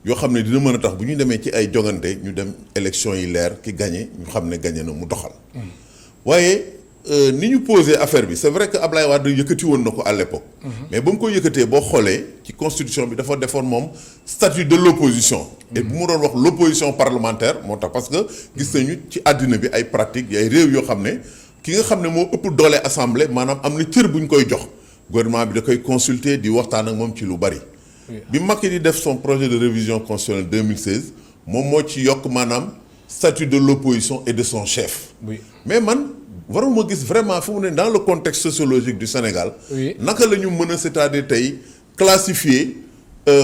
yoo xam ne dina mën a tax bu ñu demee ci ay jongante ñu dem élection yi leer ki gagné ñu xam ne gagné na mu doxal. waaye ni ñu posé affaire bi c'est vrai que Ablaye Wade yëkkati woon na ko à l'époque. mais ba mu ko yëkkatee boo xoolee ci constitution bi dafa defoon moom statut de l'opposition. et bu mu doon wax l'opposition parlementaire moo tax parce que gis nañu ci àddina bi ay pratiques ay réew yoo xam ne ki nga xam ne moo ëpp doole assemblée maanaam am na cër bu ñu koy jox gouvernement bi da koy consulter di waxtaan ak moom ci lu bari. bi Macky di def son projet de révision constitutionnelle 2016 moom moo ci yokk maanaam statut de l'opposition et de son chef. mais man. waruma gis vraiment fu mu ne dans le contexte sociologique du Sénégal. naka la ñu mën a c'est-à-dire tey classifier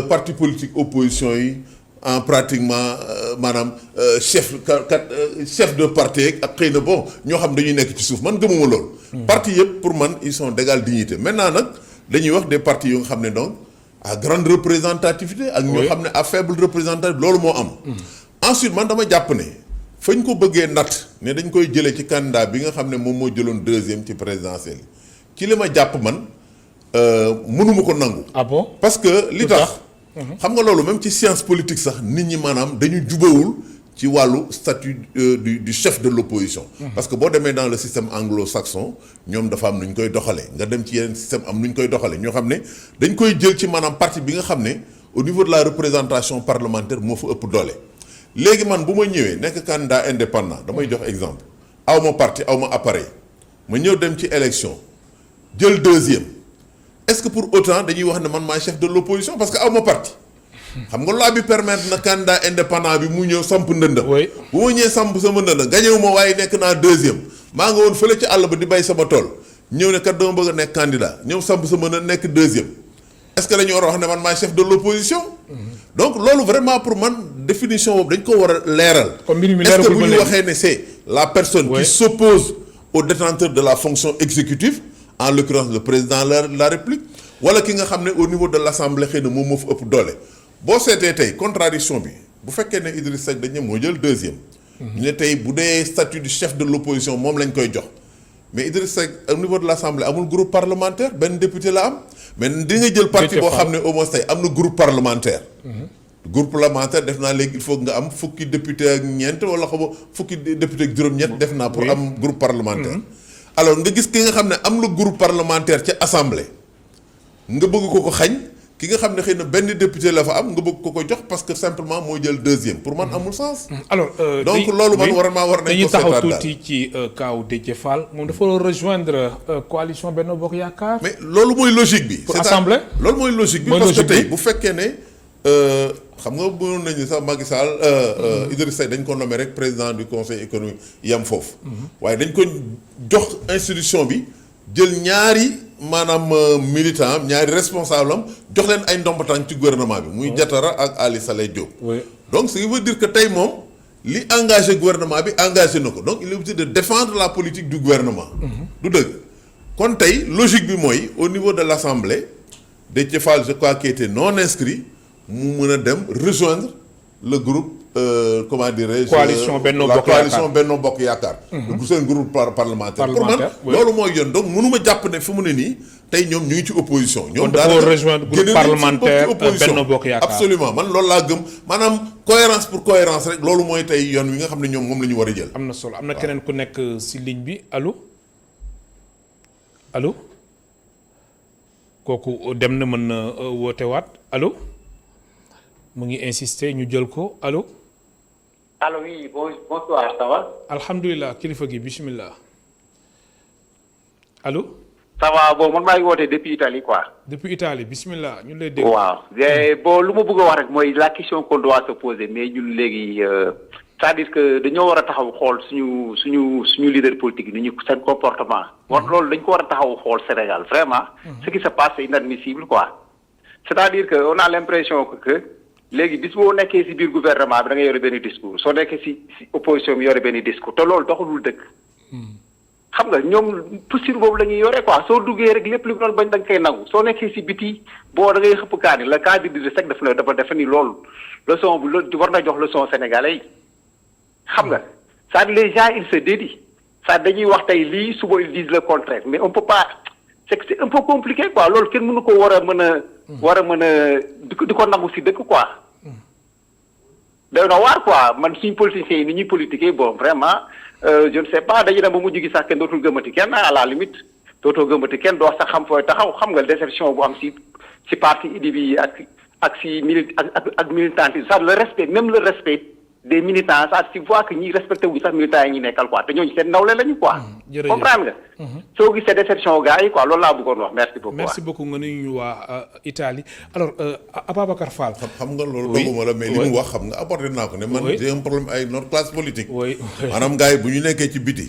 parti politique opposition yi en pratiquement maanaam chef de parti ak xëy na bon ñoo xam dañuy nekk ci suuf man gëmuma loolu. parti yëpp pour man ils sont d'égale dignité maintenant nag dañuy wax des partis yoo nga xam ne donc à grande représentativité ak ñoo xam ne à faible représentativité loolu moo am. ensuite man dama jàpp ne. fañ ko bëggee natt ne dañ koy jëlee ci candidat bi nga xam ne moom moo jëloon deuxième ci présidentielle yi ci li ma jàpp man mënuma ko nangu. ah bon parce que li tax. xam nga loolu même ci science politique sax nit ñi maanaam dañu jubawul ci wàllu statut du chef de l'opposition. parce que boo demee dans le système anglo-saxon ñoom dafa am nu ñu koy doxalee nga dem ci yeneen système am nu ñu koy doxalee ñoo xam ne dañ koy jël ci maanaam parti bi nga xam ne au niveau de la représentation parlementaire moo fa ëpp doole. léegi man bu ma ñëwee nekk candidat indépendant damay jox exemple aw ma parti aw ma appareil ma ñëw dem ci élection jël deuxième est-ce que pour autant dañuy wax ne man maay chef de l'opposition parce que aw ma parti xam nga loi bi permettre na candidat indépendant bi mu ñëw samp ndëndam. bu ma ñëwee samp sama ndëndam gañewu ma waaye nekk naa deuxième maa nga woon fële ci àll ba di bay sama tool ñëw ne kat dama bëgg a nekk candidat ñëw samp sama ndënd nekk deuxième est-ce que dañu war a wax ne man maay chef de l'opposition. donc loolu vraiment pour man définition boobu dañ ko war a leeral. est-ce que bu ñu waxee ne c'est la personne qui s'oppose au détenteur de la fonction exécutive en l'occurrence le président de la République wala ki nga xam ne au niveau de l'Assemblée xëy na moom moo fa ëpp doole boo seetee tey contradiction bi bu fekkee ne Idriss Seck dañ ne moo jël deuxième. ñu ne tey bu dee statut du chef de l'opposition moom lañ koy jox mais Idriss Seck au niveau de l'Assemblée amul groupe parlementaire benn député la am mais di nga jël parti boo xam ne au moins tey am na groupe parlementaire. groupe parlementaire def naa léegi il faut nga am fukki député ak ñeent wala xam nga fukki député ak juróom-ñett def naa pour am groupe parlementaire. alors nga gis ki nga xam ne am na groupe parlementaire ca assemblée nga bëgg ko xañ ki nga xam ne xëy na benn député la fa am nga bëgg ko jox parce que simplement mooy jël deuxième pour man amul sens. alors donc loolu man war nañ ko dañuy taxaw tuuti ci kaaw Déthié Fall moom dafa rejoindre coalition Benno Bokk Yaakaar. mais loolu mooy logique bi. pour assemblée loolu mooy logique bi parce que tey bu fekkee ne xam nga mënoon nañu sax Macky Sall Idrissa Seck dañ ko nommé rek président du conseil économique yam foofu. waaye dañ ko jox institution bi jël ñaari. maanaam militant ñaari responsable am jox leen ay ndomb tànk ci gouvernement bi muy Diatara ak Ali Saleh Diop. donc ce qui veut dire que tey moom li engagé gouvernement bi engagé na ko donc il est obligé de défendre la politique du gouvernement. du dëgg kon tey logique bi mooy au niveau de l'Assemblée Déthié Fall je crois qu'il était non inscrit mu mën a dem rejoindre le groupe comment dirais-je. coalition Benno Bokk Yaakaar la coalition Benno Bokk Yaakaar. du seen groupe parlementaire. pour man loolu mooy yoon donc mënuma jàpp ne fi mu ne nii tey ñoom ñu ngi ci opposition. ñoom daanaka rejoindre groupe parlementaire Benno Bokk Yaakaar. absolument man loolu laa gëm maanaam cohérence pour cohérence rek loolu mooy tey yoon wi nga xam ne ñoom moom la ñu war a jël. am na solo am na keneen ku nekk si ligne bi allo allo kooku dem na mën na woote waat allo mu ngi insister ñu jël ko allo. allo oui bonsoir ça va. alhamdulilah kilifa gi bismillah allo. ça va bon man maa ngi wootee depuis Italie quoi. depuis Italie bismillah ñu lay dégg. waaw bon lu ma bëgg a wax rek mooy la question qu'on doit se poser mais ñun léegi c'est-à-dire que dañoo war a taxaw xool suñu leader politique ni ñu seen comportement. war loolu dañ ko war a taxaw xool Sénégal vraiment. ce qui se passe c'est inadmissible quoi. c'est-à-dire que on a l'impression que léegi bis boo nekkee ci biir gouvernement bi da nga yore benn discours soo nekkee ci opposition bi yore benn discours te loolu doxalul dëkk. xam nga ñoom posture boobu la ñuy yore quoi soo duggee rek lépp li mu doon bañ da nga koy nangu soo nekkee ci biti boo da ngay xëpp kaani la cas de sec dafa defe ni loolu leçon bu war na jox leçon sénégalais yi xam nga c'est-à-dire les gens ils se dédient ça dañuy wax tey lii suba ils disent le contraire mais on peut pas c'est un peu compliqué quoi loolu kenn mënu ko war a mën a di ko nangu ci dëkk quoi day na waar quoi man suñu politiciens yi ni ñuy politiquer bon vraiment je ne sais pas dañu dem ba mujj gi sax kenn dootul gëmati kenn à la limite dootoo gëmati kenn doo sax xam fooy taxaw xam nga déception bu am ci parti idi bi ak ci militantisme ça le respect même le respect des militants ça tu vois que ñi respecté wu sax militants yi ñi nekkal quoi te ñooñu seen nawle lañu quoi. comprendre nga. soo gisee déception gars yi quoi loolu laa bëggoon wax merci beaucoup. merci beaucoup nga nuyu ñu waa Italie alors Ababacar Fall. xam nga loolu doguma la mais li mu wax xam nga apporté naa ko ne man j'ai un problème avec notre classe politique. maanaam gars yi bu ñu nekkee ci biti.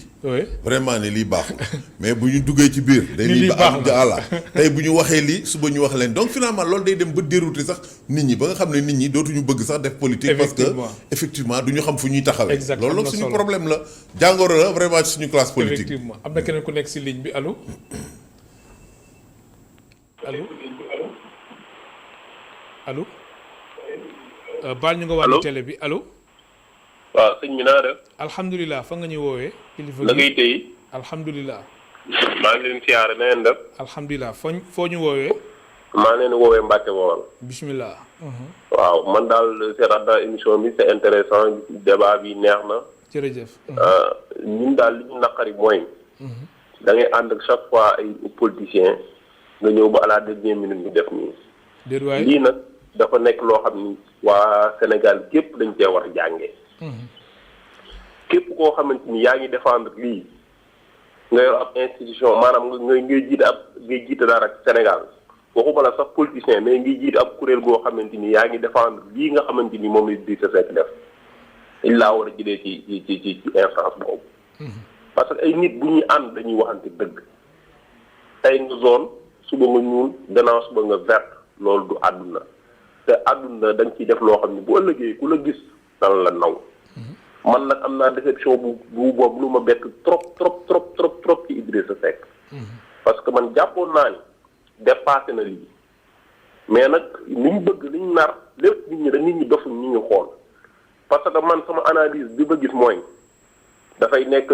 vraiment ne lii baaxul mais bu ñu duggee ci biir. day lii baax na tey bu ñu waxee lii suba ñu wax leen donc finalement loolu day dem ba dérouter sax nit ñi ba nga xam ne nit ñi dootuñu bëgg sax def politique. parce que effectivement du ñu xam fu ñuy taxawee. loolu nag suñu problème la jàngoro la vraiment ci suñu classe politique. effectivement am na keneen ku nekk ci ligne bi allo allo baal ñu nga wàllu télé bi allo. waaw sëñ bi naa def. alhamdulilah fa nga ñu woowee. kilifa la ngay tey. alhamdulilah. maa ngi leen siyaare na ngeen def. alhamdulilah foo ñu woowee. maa leen woowee Mbacke Bawol. bismillah. waaw man daal seetaat naa émission bi c'est intéressant débat bi neex na. jërëjëf. ñun daal li ñu naqari mooy. da ngay ànd ak chaque fois ay politiciens nga ñëw ba à la dernière minute ñu def nii. déet waay lii nag dafa nekk loo xam ni waa Sénégal gépp dañ cee war a jàngee. képp koo xamante ni yaa ngi défendre lii nga yor ab institution maanaam ngay jiite dara ak Sénégal waxuma la sax politicien mais ngay jiite ab kuréel goo xamante ni yaa ngi défendre lii nga xamante ni moom la Idrissa Seck def il laa war a jëlee ci instance boobu. parce que ay nit bu ñuy ànd dañuy waxante dëgg tey nga zone suba nga ñuul gannaaw suba nga vert loolu du àdduna te àdduna da nga ciy def loo xam ne bu ëllëgee ku la gis dana la naw. man nag am naa déception bu boobu lu ma bett trop ci Idrissa Seck. parce que man jàppoon naa ni dépassé na lii mais nag ni ñu bëgg li ñu nar lépp nit ñi dofuñ ñu ngi xool parce que man sama analyse bi ma gis mooy dafay nekk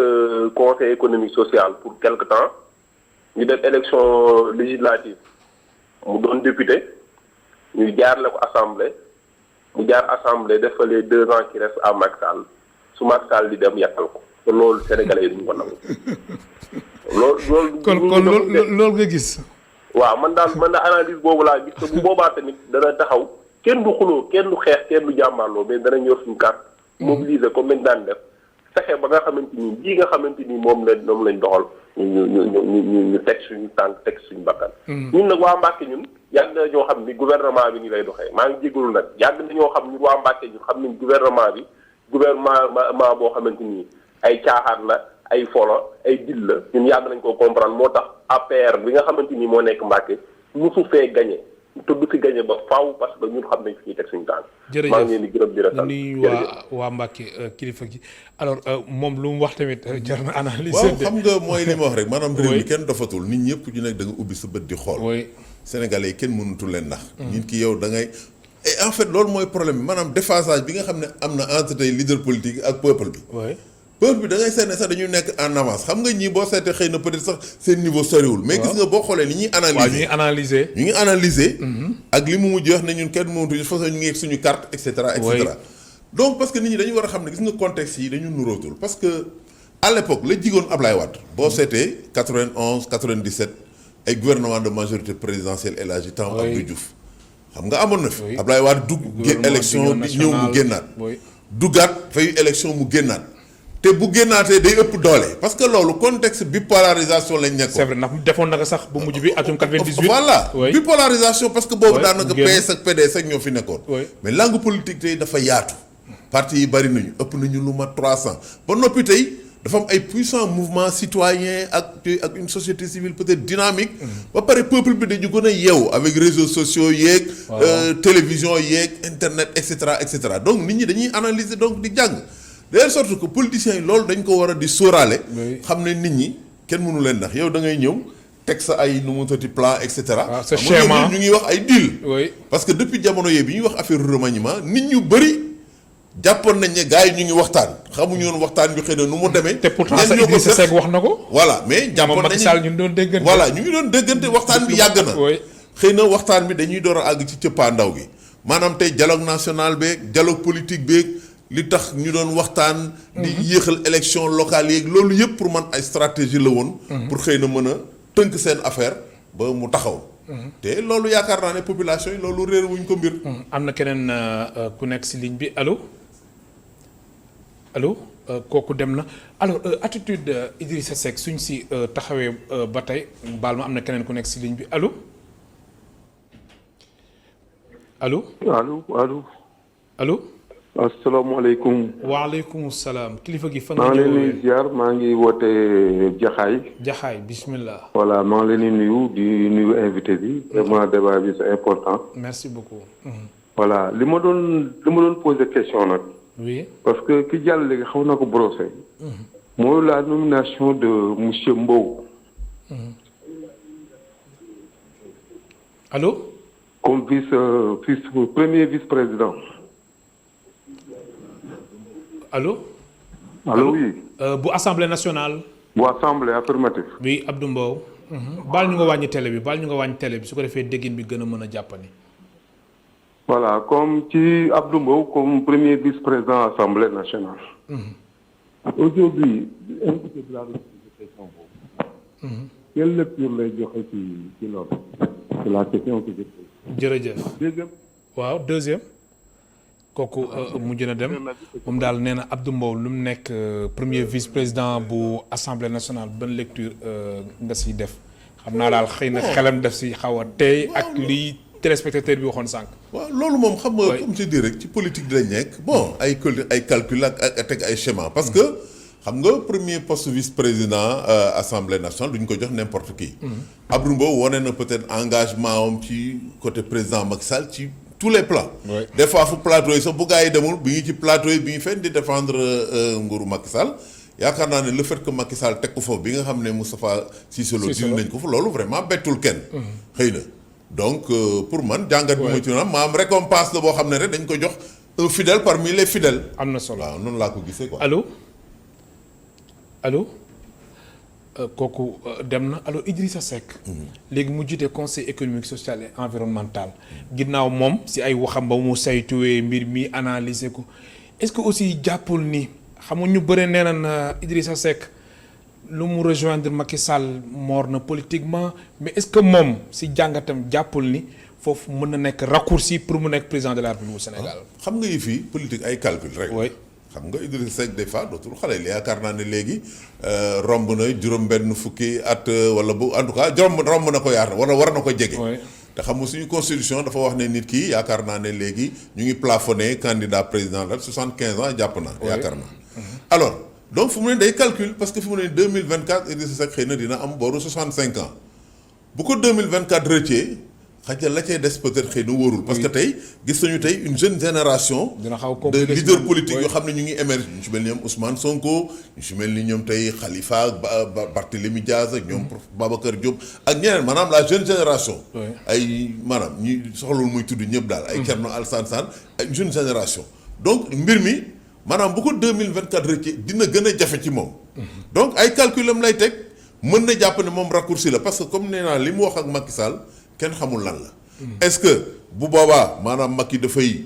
conseil économique social pour quelque temps ñu def élection législative mu doon député ñu jaarale ko assemblée mu jaar assemblée def fa les 2 ans qui restent à Macky Sall su Macky Sall di dem yàqal ko te loolu sénégalais yi duñ ko nangu kon loolu nga gis. waaw man daal analyse boobu laa gis te bu boobaa tamit dana taxaw kenn du xuloo kenn du xeex kenn du jàmmaarloo mais danañ yor suñu carte mobiliser comme nañ daan def fexe ba nga xamante ni lii nga xamante ni moom lañ doxal ñu teg suñu tànk teg suñu bakkan. ñun nag waa Mbàkke ñun yàgg na ñoo xam ni gouvernement bi ni lay doxee maa ngi jégalu nag yàgg na ñoo xam ni waa Mbàkke ñun xam nañ gouvernement boo xamante ni ay caaxaan la ay folo ay dil la ñun yàgg nañ koo comprendre moo tax APR bi nga xamante ni moo nekk Mbàkke musu fee gagné te du fi gagné ba faaw parce que ñun xam nañ fi ñuy teg suñu tànk. jërëjëf maa ngi leen di gërëm di rafetlu nuyu waa Mbàkke kilifa gi alors moom lu mu wax tamit jar na analyse. waaw xam nga mooy li ma wax rek maanaam réew mi kenn dofatul nit ñëpp ñu nekk da nga ubbi sa bët di xool. Sénégalais yi kenn mënutul leen ndax. nit ki yow da ngay. et en fait loolu mooy problème bi maanaam déphasage bi nga xam ne am na entre tey leader politique ak peuple bi. peuple bi da ngay seet ne sax dañu nekk en avance xam nga ñii boo seetee xëy na peut-être sax seen niveau soriwul. mais gis nga boo xoolee ni ñuy analyser. ñu ngi analyser. ak li mu mujj wax ne ñun kenn mënatuñu façon ñu ngi yegg suñu carte et cetera et cetera. donc parce que nit ñi dañu war a xam ne gis nga contexte yi dañu nuróotul parce que à l'époque la jigoon Ablaye Wade. boo seetee 91 97 ay gouvernement de majorité présidentielle El Hadji temps Abdou Diouf. xam nga amoon na fi. Ablaye Wade dugg élection bi ñëw mu génnaat. duggaat fayu élection mu génnaat. te bu génnaatee day ëpp doole parce que loolu contexte bipolarisation lañ nekkoon. c'est vrai ndax defoon na ko sax bu mujj bi atum 98. voilà bipolarisation parce que boobu daanaka PS ak PDS ak ñoo fi nekkoon. mais langue politique tey dafa yaatu. parti yi bari nañu ëpp nañu lu mat 300 ba noppi tey dafa am ay puissants mouvements citoyens ak une société civile peut-être dynamique. ba pare peuple bi dañu gën a yeewu avec réseaux sociaux yeeg. télévision yeeg internet et cetera donc nit ñi dañuy analyser donc di jàng. de telle sorte que politiciens yi loolu dañ ko war a di sóoraale. xam ne nit ñi kenn mënu leen ndax yow da ngay ñëw teg sa ay nu mu tati plan et cetera. sa schéma ñu ngi wax ay deal. parce que depuis jamono yee bi ñuy wax affaire remaniement nit ñu bëri jàppoon nañ ne gars yi ñu ngi waxtaan xamuñu woon waxtaan bi xëy na nu mu demee. te pourtant sa Idrissa Seck wax na ko. voilà mais jàppoon nañu Sall ñu doon déggante. voilà ñu ngi doon déggante waxtaan bi yàgg na. xëy na waxtaan bi dañuy door a àgg ci cëppaandaw gi maanaam tey dialogue national beeg dialogue politique beeg. li tax ñu doon waxtaan. di yéexal élection locale yeeg loolu yëpp pour man ay stratégie la woon. pour xëy na mën a tënk seen affaire ba mu taxaw. te loolu yaakaar naa ne population yi loolu réer wuñ ko mbir. am na keneen ku nekk ci ligne bi allo kooku dem na alors attitude Idrissa Seck suñ ci taxawee ba tey baal ma am na keneen ku nekk ci ligne bi allo. asalaamaaleykum. waaleykum salaam kilifa gi fan. maa ngi leen di ziar maa ngi woote Jaxaay. Jaxaay bismillah. voilà maa ngi leen di nuyu invité bi. vraiment débat bi c'est important. merci beaucoup. voilà li ma doon poser question nag. oui parce que ki jàll léegi xaw na ko brosser. mooy la nomination de monsieur Mbow. allo. comme premier vice-président. allo. oui. bu assemblée nationale. bu assemblée affirmative. oui Abdou Mbow. baal ñu nga wàññi télé bi su ko defee déggin bi gën a mën a jàppani. voilà comme ci Abdou Mbow comme premier vice-président assemblée nationale. aujourd'hui invité de la question boobu. quelle lecture lay joxe ci loolu. c'est la question que je pose. jërëjëf. deuxième. kooku mujj na dem moom daal nee na Abdou Mbow lu mu nekk premier vice-président bu assemblée nationale ban lecture nga siy def xam naa daal xëy na xelam def si xaw a tey ak li téléspectateur bi waxoon sànq. waaw loolu moom xam nga comme je dis rek ci politique bi lañ nekk bon ay calcul ak teg ay schéma parce que xam nga premier poste vice-président assemblée nationale duñ ko jox n'importe qui. Abdou Mbow wane na peut-être engagement am ci côté président Macky Sall ci. tous les plans. des fois fu plateau yi sax bu gaa yi demul bi ngi ci plateau yi bi ngi fenn di défendre nguuru Macky Sall yaakaar naa ne le fait que Macky Sall teg ko foofu bi nga xam ne Moustapha Cissé Lo dil nañ ko fa loolu vraiment bettul kenn. xëy na donc pour man jàngat bi ma ci naan maam récompense la boo xam ne rek dañ ko jox un fidèle parmi les fidèles. am na solo waaw noonu laa ko gisee quoi. allo kooku dem na alors Idrissa Seck. léegi mu jiite conseil économique social et environnemental. ginnaaw moom si ay waxam ba mu saytuwee mbir mi analyser ko est-ce que aussi jàppul ni xam nga ñu bëre nee na Idrissa Seck lu mu rejoindre Macky Sall mort na politiquement mais est-ce que moom si jàngatam jàppul ni foofu mën na nekk raccourci pour mu nekk président de la République du Sénégal. xam nga yi fii politique ay calcul rek. oui xam nga Idrissa Seck des fois dootul xale yi yaakaar naa ne léegi romb na juróom-benn fukki at wala bu en tout cas romb na ko yaar wala war na ko jege. te xam nga suñu constitution dafa wax ne nit ki yaakaar naa ne léegi ñu ngi plafonné candidat président la 75 ans jàpp naa. yaakaar naa alors donc fu mu ne day calcul parce que fu mu ne 2024 Idrissa Seck xëy na dina am booru 65 ans bu ko 2024 rëccee. xajal la cay des peut-être xëy na wóorul parce que tey gis nañu tey une jeune génération de leaders politiques yoo xam ne ñu ngi émerger ñu si mel ni ñoom Ousmane Sonko ñu si mel ni ñoom tey Khalifa ak Barthélémy Diaz ak ñoom Babacar Diop ak ñeneen maanaam la jeune génération ay maanaam ñi soxlawul muy tudd ñëpp daal ay Thierno Alassane Sall ay jeune génération donc mbir mi maanaam bu ko 2024 rëccee dina gën a jafe ci moom donc ay calculam lay teg mën na jàpp ne moom raccourci la parce que comme nee naa li mu wax ak Macky Sall kenn xamul lan la. est-ce que bu boobaa maanaam Macky dafay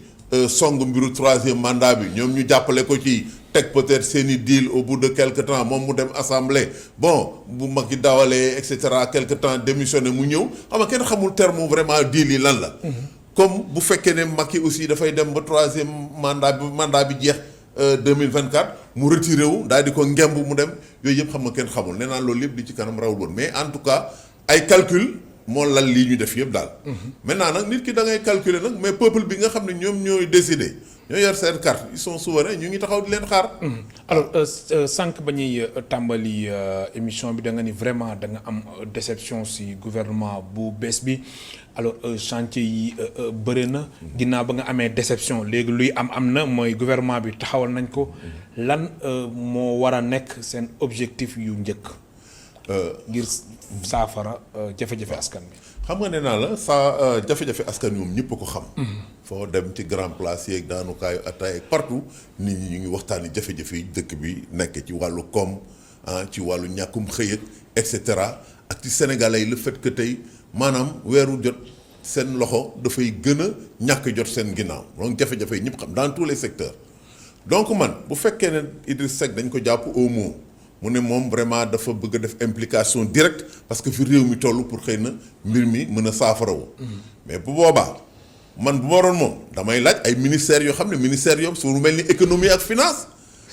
song mbiru troisième mandat bi ñoom ñu jàppale ko ci teg peut-être seeni deal au bout de quelque temps moom mu dem assemblée bon bu Macky dawalee et cetera quelque temps démissionné mu ñëw xam nga kenn xamul terme vraiment deal yi lan la. comme bu fekkee ne Macky aussi dafay dem ba troisième mandat bi jeex 2024 mu retiré wu daal di ko ngemb mu dem yooyu yëpp xam nga kenn xamul nee naa loolu yëpp di ci kanam rawul woon mais en tout cas ay calcul. moo lal lii ñu def yëpp daal. maintenant nag nit ki da ngay calculer nag mais peuple bi nga xam ne ñoom ñooy décider ñoo yor seen carte ils sont souverains ñu ngi taxaw di leen xaar. alors sànq ba ñuy tàmbali émission bi da nga ni vraiment da nga am déception si gouvernement bu bees bi alors chantier yi bëri na. ginnaaw ba nga amee déception léegi luy am na mooy gouvernement bi taxawal nañ ko lan moo war a nekk seen objectif yu njëkk. ngir saafara jafe-jafe askan bi. xam nga ne naa la jafe-jafe askan wi moom ñëpp a ko xam. foo dem ci grand place yeeg daanukaayu ataay partout nit ñi ñu ngi waxtaani jafe-jafe yi dëkk bi nekk ci wàllu koom ci wàllu ñàkkum xëy et cetera ak ci Sénégalais yi le fait que tey maanaam weeru jot seen loxo dafay gën a ñàkk jot seen ginnaaw donc jafe-jafe yi ñëpp xam dans tous les secteurs donc man bu fekkee ne Idriss Seck dañ ko jàpp au mot. mu ne moom vraiment dafa bëgg a def implication directe parce que fi réew mi toll pour xëy na mbir mi mën a saafarawu mais bu boobaa man bu ma waroon moom damay laaj ay ministères yoo xam ne ministères yoom su lu mel ni économie ak finance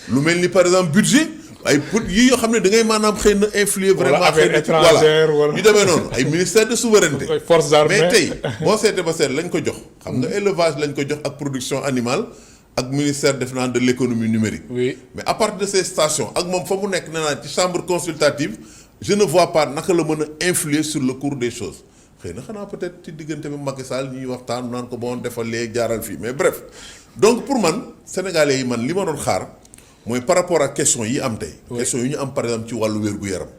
lu mel ni par exemple budget ay pour yii yoo xam ne da ngay maanaam xëy na influer vraiment affaires étrangères voilà ñu demee noonu ay ministère de souveraineté forces armées mais tey boo seetee ba seet lañ ko jox xam nga élevage lañ ko jox ak production animale ak ministère def naa de l'économie numérique. Oui. mais à partir de ces stations ak moom fa mu nekk nee naa ci chambre consultative je ne vois pas naka la mën a influer sur le cours des choses xëy na xanaa peut-être ci diggante bi Macky Sall ñuy waxtaan naan ko bon defal léegi jaaral fii mais bref donc pour man sénégalais yi man li ma doon xaar mooy par rapport ak question yi am tey. question yi ñu am par exemple ci wàllu wér-gu-yaram.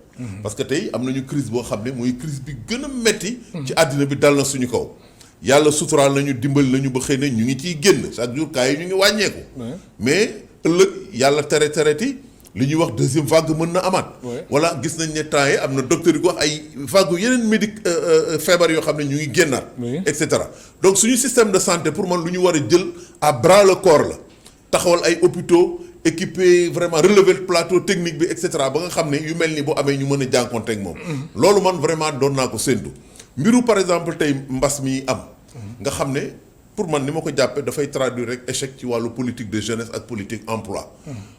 parce que tey am nañu crise boo xam ne mooy crise bi gën a metti. ci àddina bi dal na suñu kaw. yàlla suturaal nañu dimbali nañu ba xëy na ñu ngi ciy génn chaque jour cas yi ñu ngi wàññeeku. mais ëllëg yàlla tereti li ñuy wax deuxième vague mën na amaat. wala gis nañ ne temps yi am na docteur yi ko wax ay vague yeneen feebar yoo xam ne ñu ngi génnaat. et cetera donc suñu système de santé pour man lu ñu war a jël à bras le corps la taxawal ay hôpitaux équipé vraiment relever le plateau technique bi et cetera ba nga xam ne yu mel ni bu amee ñu mën a jànkoonteeg moom. loolu man vraiment doon naa ko séntu mbiru par exemple tey mbas mi am. nga xam ne pour man ni ma ko jàppee dafay traduire rek échec ci wàllu politique de jeunesse ak politique emploi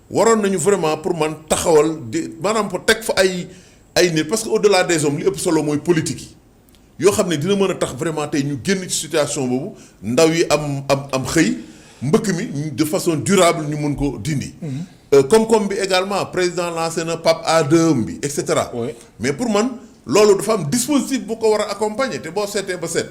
waroon nañu vraiment pour man taxawal di maanaam ko teg fa ay nit parce que au-delà des hommes li ëpp solo mooy politique yi yoo xam ne dina mën a tax vraiment tey ñu génn ci situation boobu ndaw yi am xëy mbëkk mi de façon durable ñu mën ko dindi. koom-koom bi également président lancé na PAP A2 bi et cetera. mais pour man loolu dafa am dispositif bu ko war a accompagner te boo seetee ba seet.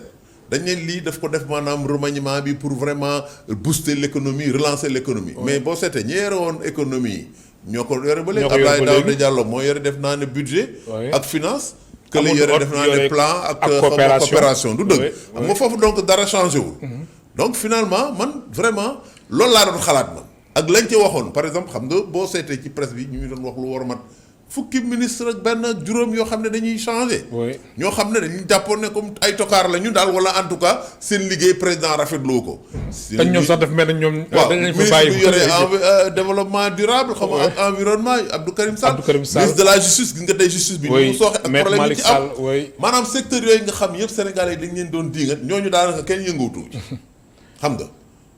dañ ne lii daf ko def maanaam remaniement bi pour vraiment booster l'économie relancer l'économie mais boo seetee ñi yore woon économie ñoo ko yore ba léegi Abdoulaye Daouda Diallo moo yore def naa ne budget ak finance que la yore def naa ne plan ak coopération du dëgg xam nga foofu donc dara changé wul donc finalement man vraiment loolu laa doon xalaat man ak lañ ci waxoon par exemple xam nga boo seetee ci presse bi ñu ngi doon wax lu war a mat fukki ministre ak benn ak juróom yoo xam ne dañuy changé. oui ñoo xam ne dañuy jàppoon ne comme ay tokaar la ñu daal wala en tout cas seen liggéey président rafetlu ko. te ñoom sax dafa mel ne ñoom. waaw dañ leen fa ministre bàyyi bu yore développement durable. xam nga ak environnement Abdou Karim Sall. ministre de la justice gis nga tey justice bi. ni mu sooxe ak problème yi ci am maanaam secteur yooyu nga xam yëpp Sénégalais yi dañ leen doon diingat ñooñu daanaka kenn yëngawutu xam nga.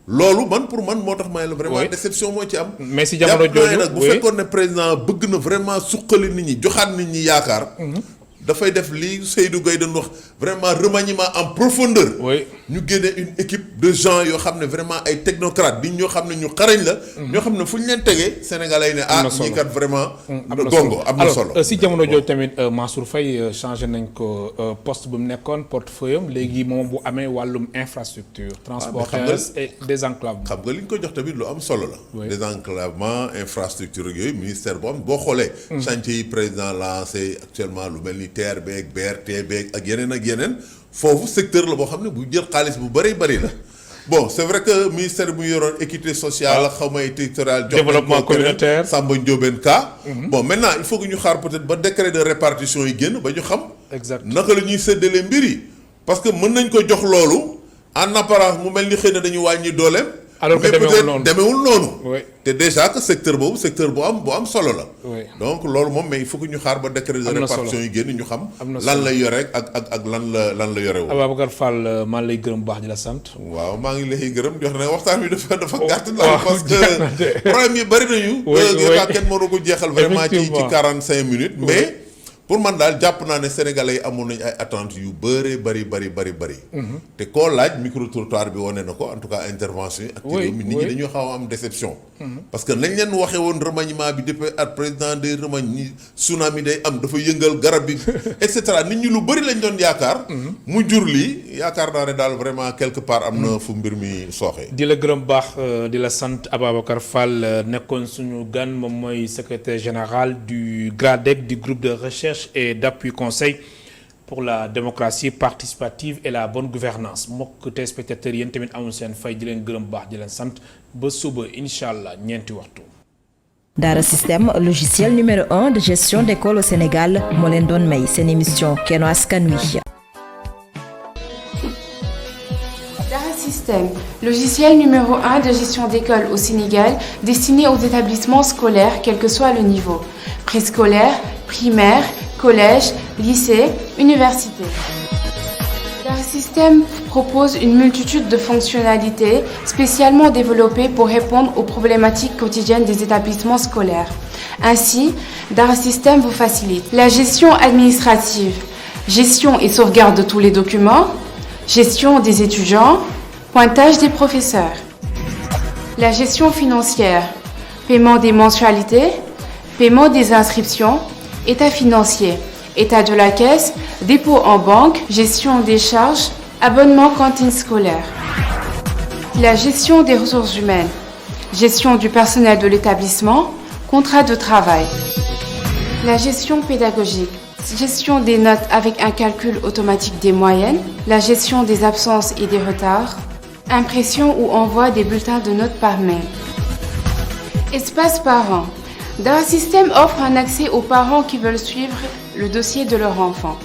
loolu man pour man moo tax may la vraiment déception moo ci am. mais si jamono jooju nag bu fekkoon ne président bëgg na vraiment suqali nit ñi joxaat nit ñi yaakaar. dafay def li Seydou Gueye doon wax vraiment remaniement en profondeur. ñu génne une équipe de gens yoo xam ne vraiment ay technocrates di ñoo xam ne ñu xarañ la. ñoo xam ne fu ñu leen tegee Sénégalais yi ne ñii kat vraiment. gongo am na solo alors si jamono jooju tamit Mansour Faye changé nañ ko poste bu mu nekkoon portefeuille am léegi moom bu amee wàllum infrastructure. transport et désenclavement. xam nga li ñu ko jox tamit lu am solo la. désenclavement infrastructure ak yooyu ministère boo am boo xoolee. chantier yi président lancé actuellement lu mel ni TER beeg BRT beeg ak yeneen foofu secteur la boo xam ne bu jël xaalis bu bëri la bon c'est vrai que ministère bu yoroon équité sociale xaw ma territoriale développement communautaire Samba Ndiobène Ka bon maintenant il faut que ñu xaar peut-être ba décret de répartition yi génn ba ñu xam naka la ñuy séddale mbir yi parce que mën nañ ko jox loolu en apparence mu mel ni xëy na dañu wàññi dooleem alors que demeewul noonu te déjà que secteur boobu secteur bu am solo la donc loolu moom mais il faut que ñu xaar ba décret de répartition yi génn ñu xam lan lay yore ak lan la yore wu Ababacar Fall maa lay gërëm bu baax di la sant waaw maa ngi lay gërëm di wax ne waxtaan wi dafa gàtt la parce que problème yi bëri nañu gaa kenn mënu ko jeexal vraiment ci 45 minutes mais pour man daal jàpp naa ne sénégalais yi amoon nañu ay attentes yu bari te koo laaj micro trottoir bi wane na ko en tout cas intervention yi ak ci réew mi nit ñi dañoo xaw a am déception parce que nañ leen waxee woon remaniement bi depuis at président de remaniement tsunami day am dafa yëngal garab bi et cetera nit ñi lu bëri lañ doon yaakaar mu jur lii yaakaar naa ne daal vraiment quelque part am na fu mbir mi sooxee di la gërëm baax di la sant Ababacar Fall nekkoon suñu gan moom mooy secrétaire général du GRADEC du groupe de recherche et d'appui conseil pour la démocratie participative et la bonne gouvernance mbokk téléspectateurs yéen tamit amul seen fay di leen gërëm baax di leen sant ba suba incha allah ñeenti waxtu. Dara Système logiciel numéro 1 de gestion d'école au Sénégal moo leen doon may seen émission Kenno Askan Wi. Dara Système, logiciel numéro 1 de gestion d'école au Sénégal destiné aux établissements scolaires quel que soit le niveau, préscolaire, primaire, collège, lycée, université. Dara Système propose une multitude de fonctionnalités spécialement développées pour répondre aux problématiques quotidiennes des établissements scolaires. Ainsi, Dara Système vous facilite la gestion administrative, gestion et sauvegarde de tous les documents, gestion des étudiants, pointage des professeurs. La gestion financière, paiement des mensualités, paiement des inscriptions, état financier, état de la caisse, dépôt en banque, gestion des charges, abonnement cantine scolaire. La gestion des ressources humaines, gestion du personnel de l'établissement, contrat de travail. La gestion pédagogique, gestion des notes avec un calcul automatique des moyennes, la gestion des absences et des retards, impression ou envoi des bulletins de notes par mail. Espace parents. Dara Système offre un accès aux parents qui veulent suivre le dossier de leur enfant.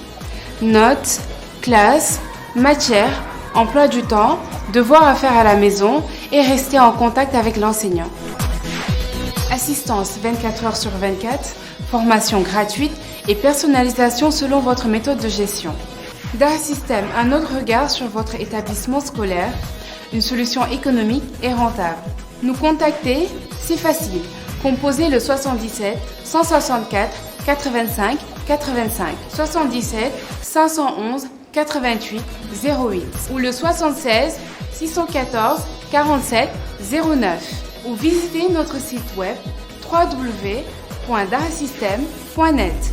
Notes, classes, matières, emploi du temps, devoirs à faire à la maison et rester en contact avec l'enseignant. Assistance 24 heures sur 24, formation gratuite et personnalisation selon votre méthode de gestion. Dara Système, un autre regard sur votre établissement scolaire, une solution économique et rentable. Nous contacter, c'est facile. Composez le 77 164 85 85 77 511 88 08 ou le 76 614 47 09 ou visitez notre site web www.darasystem.net.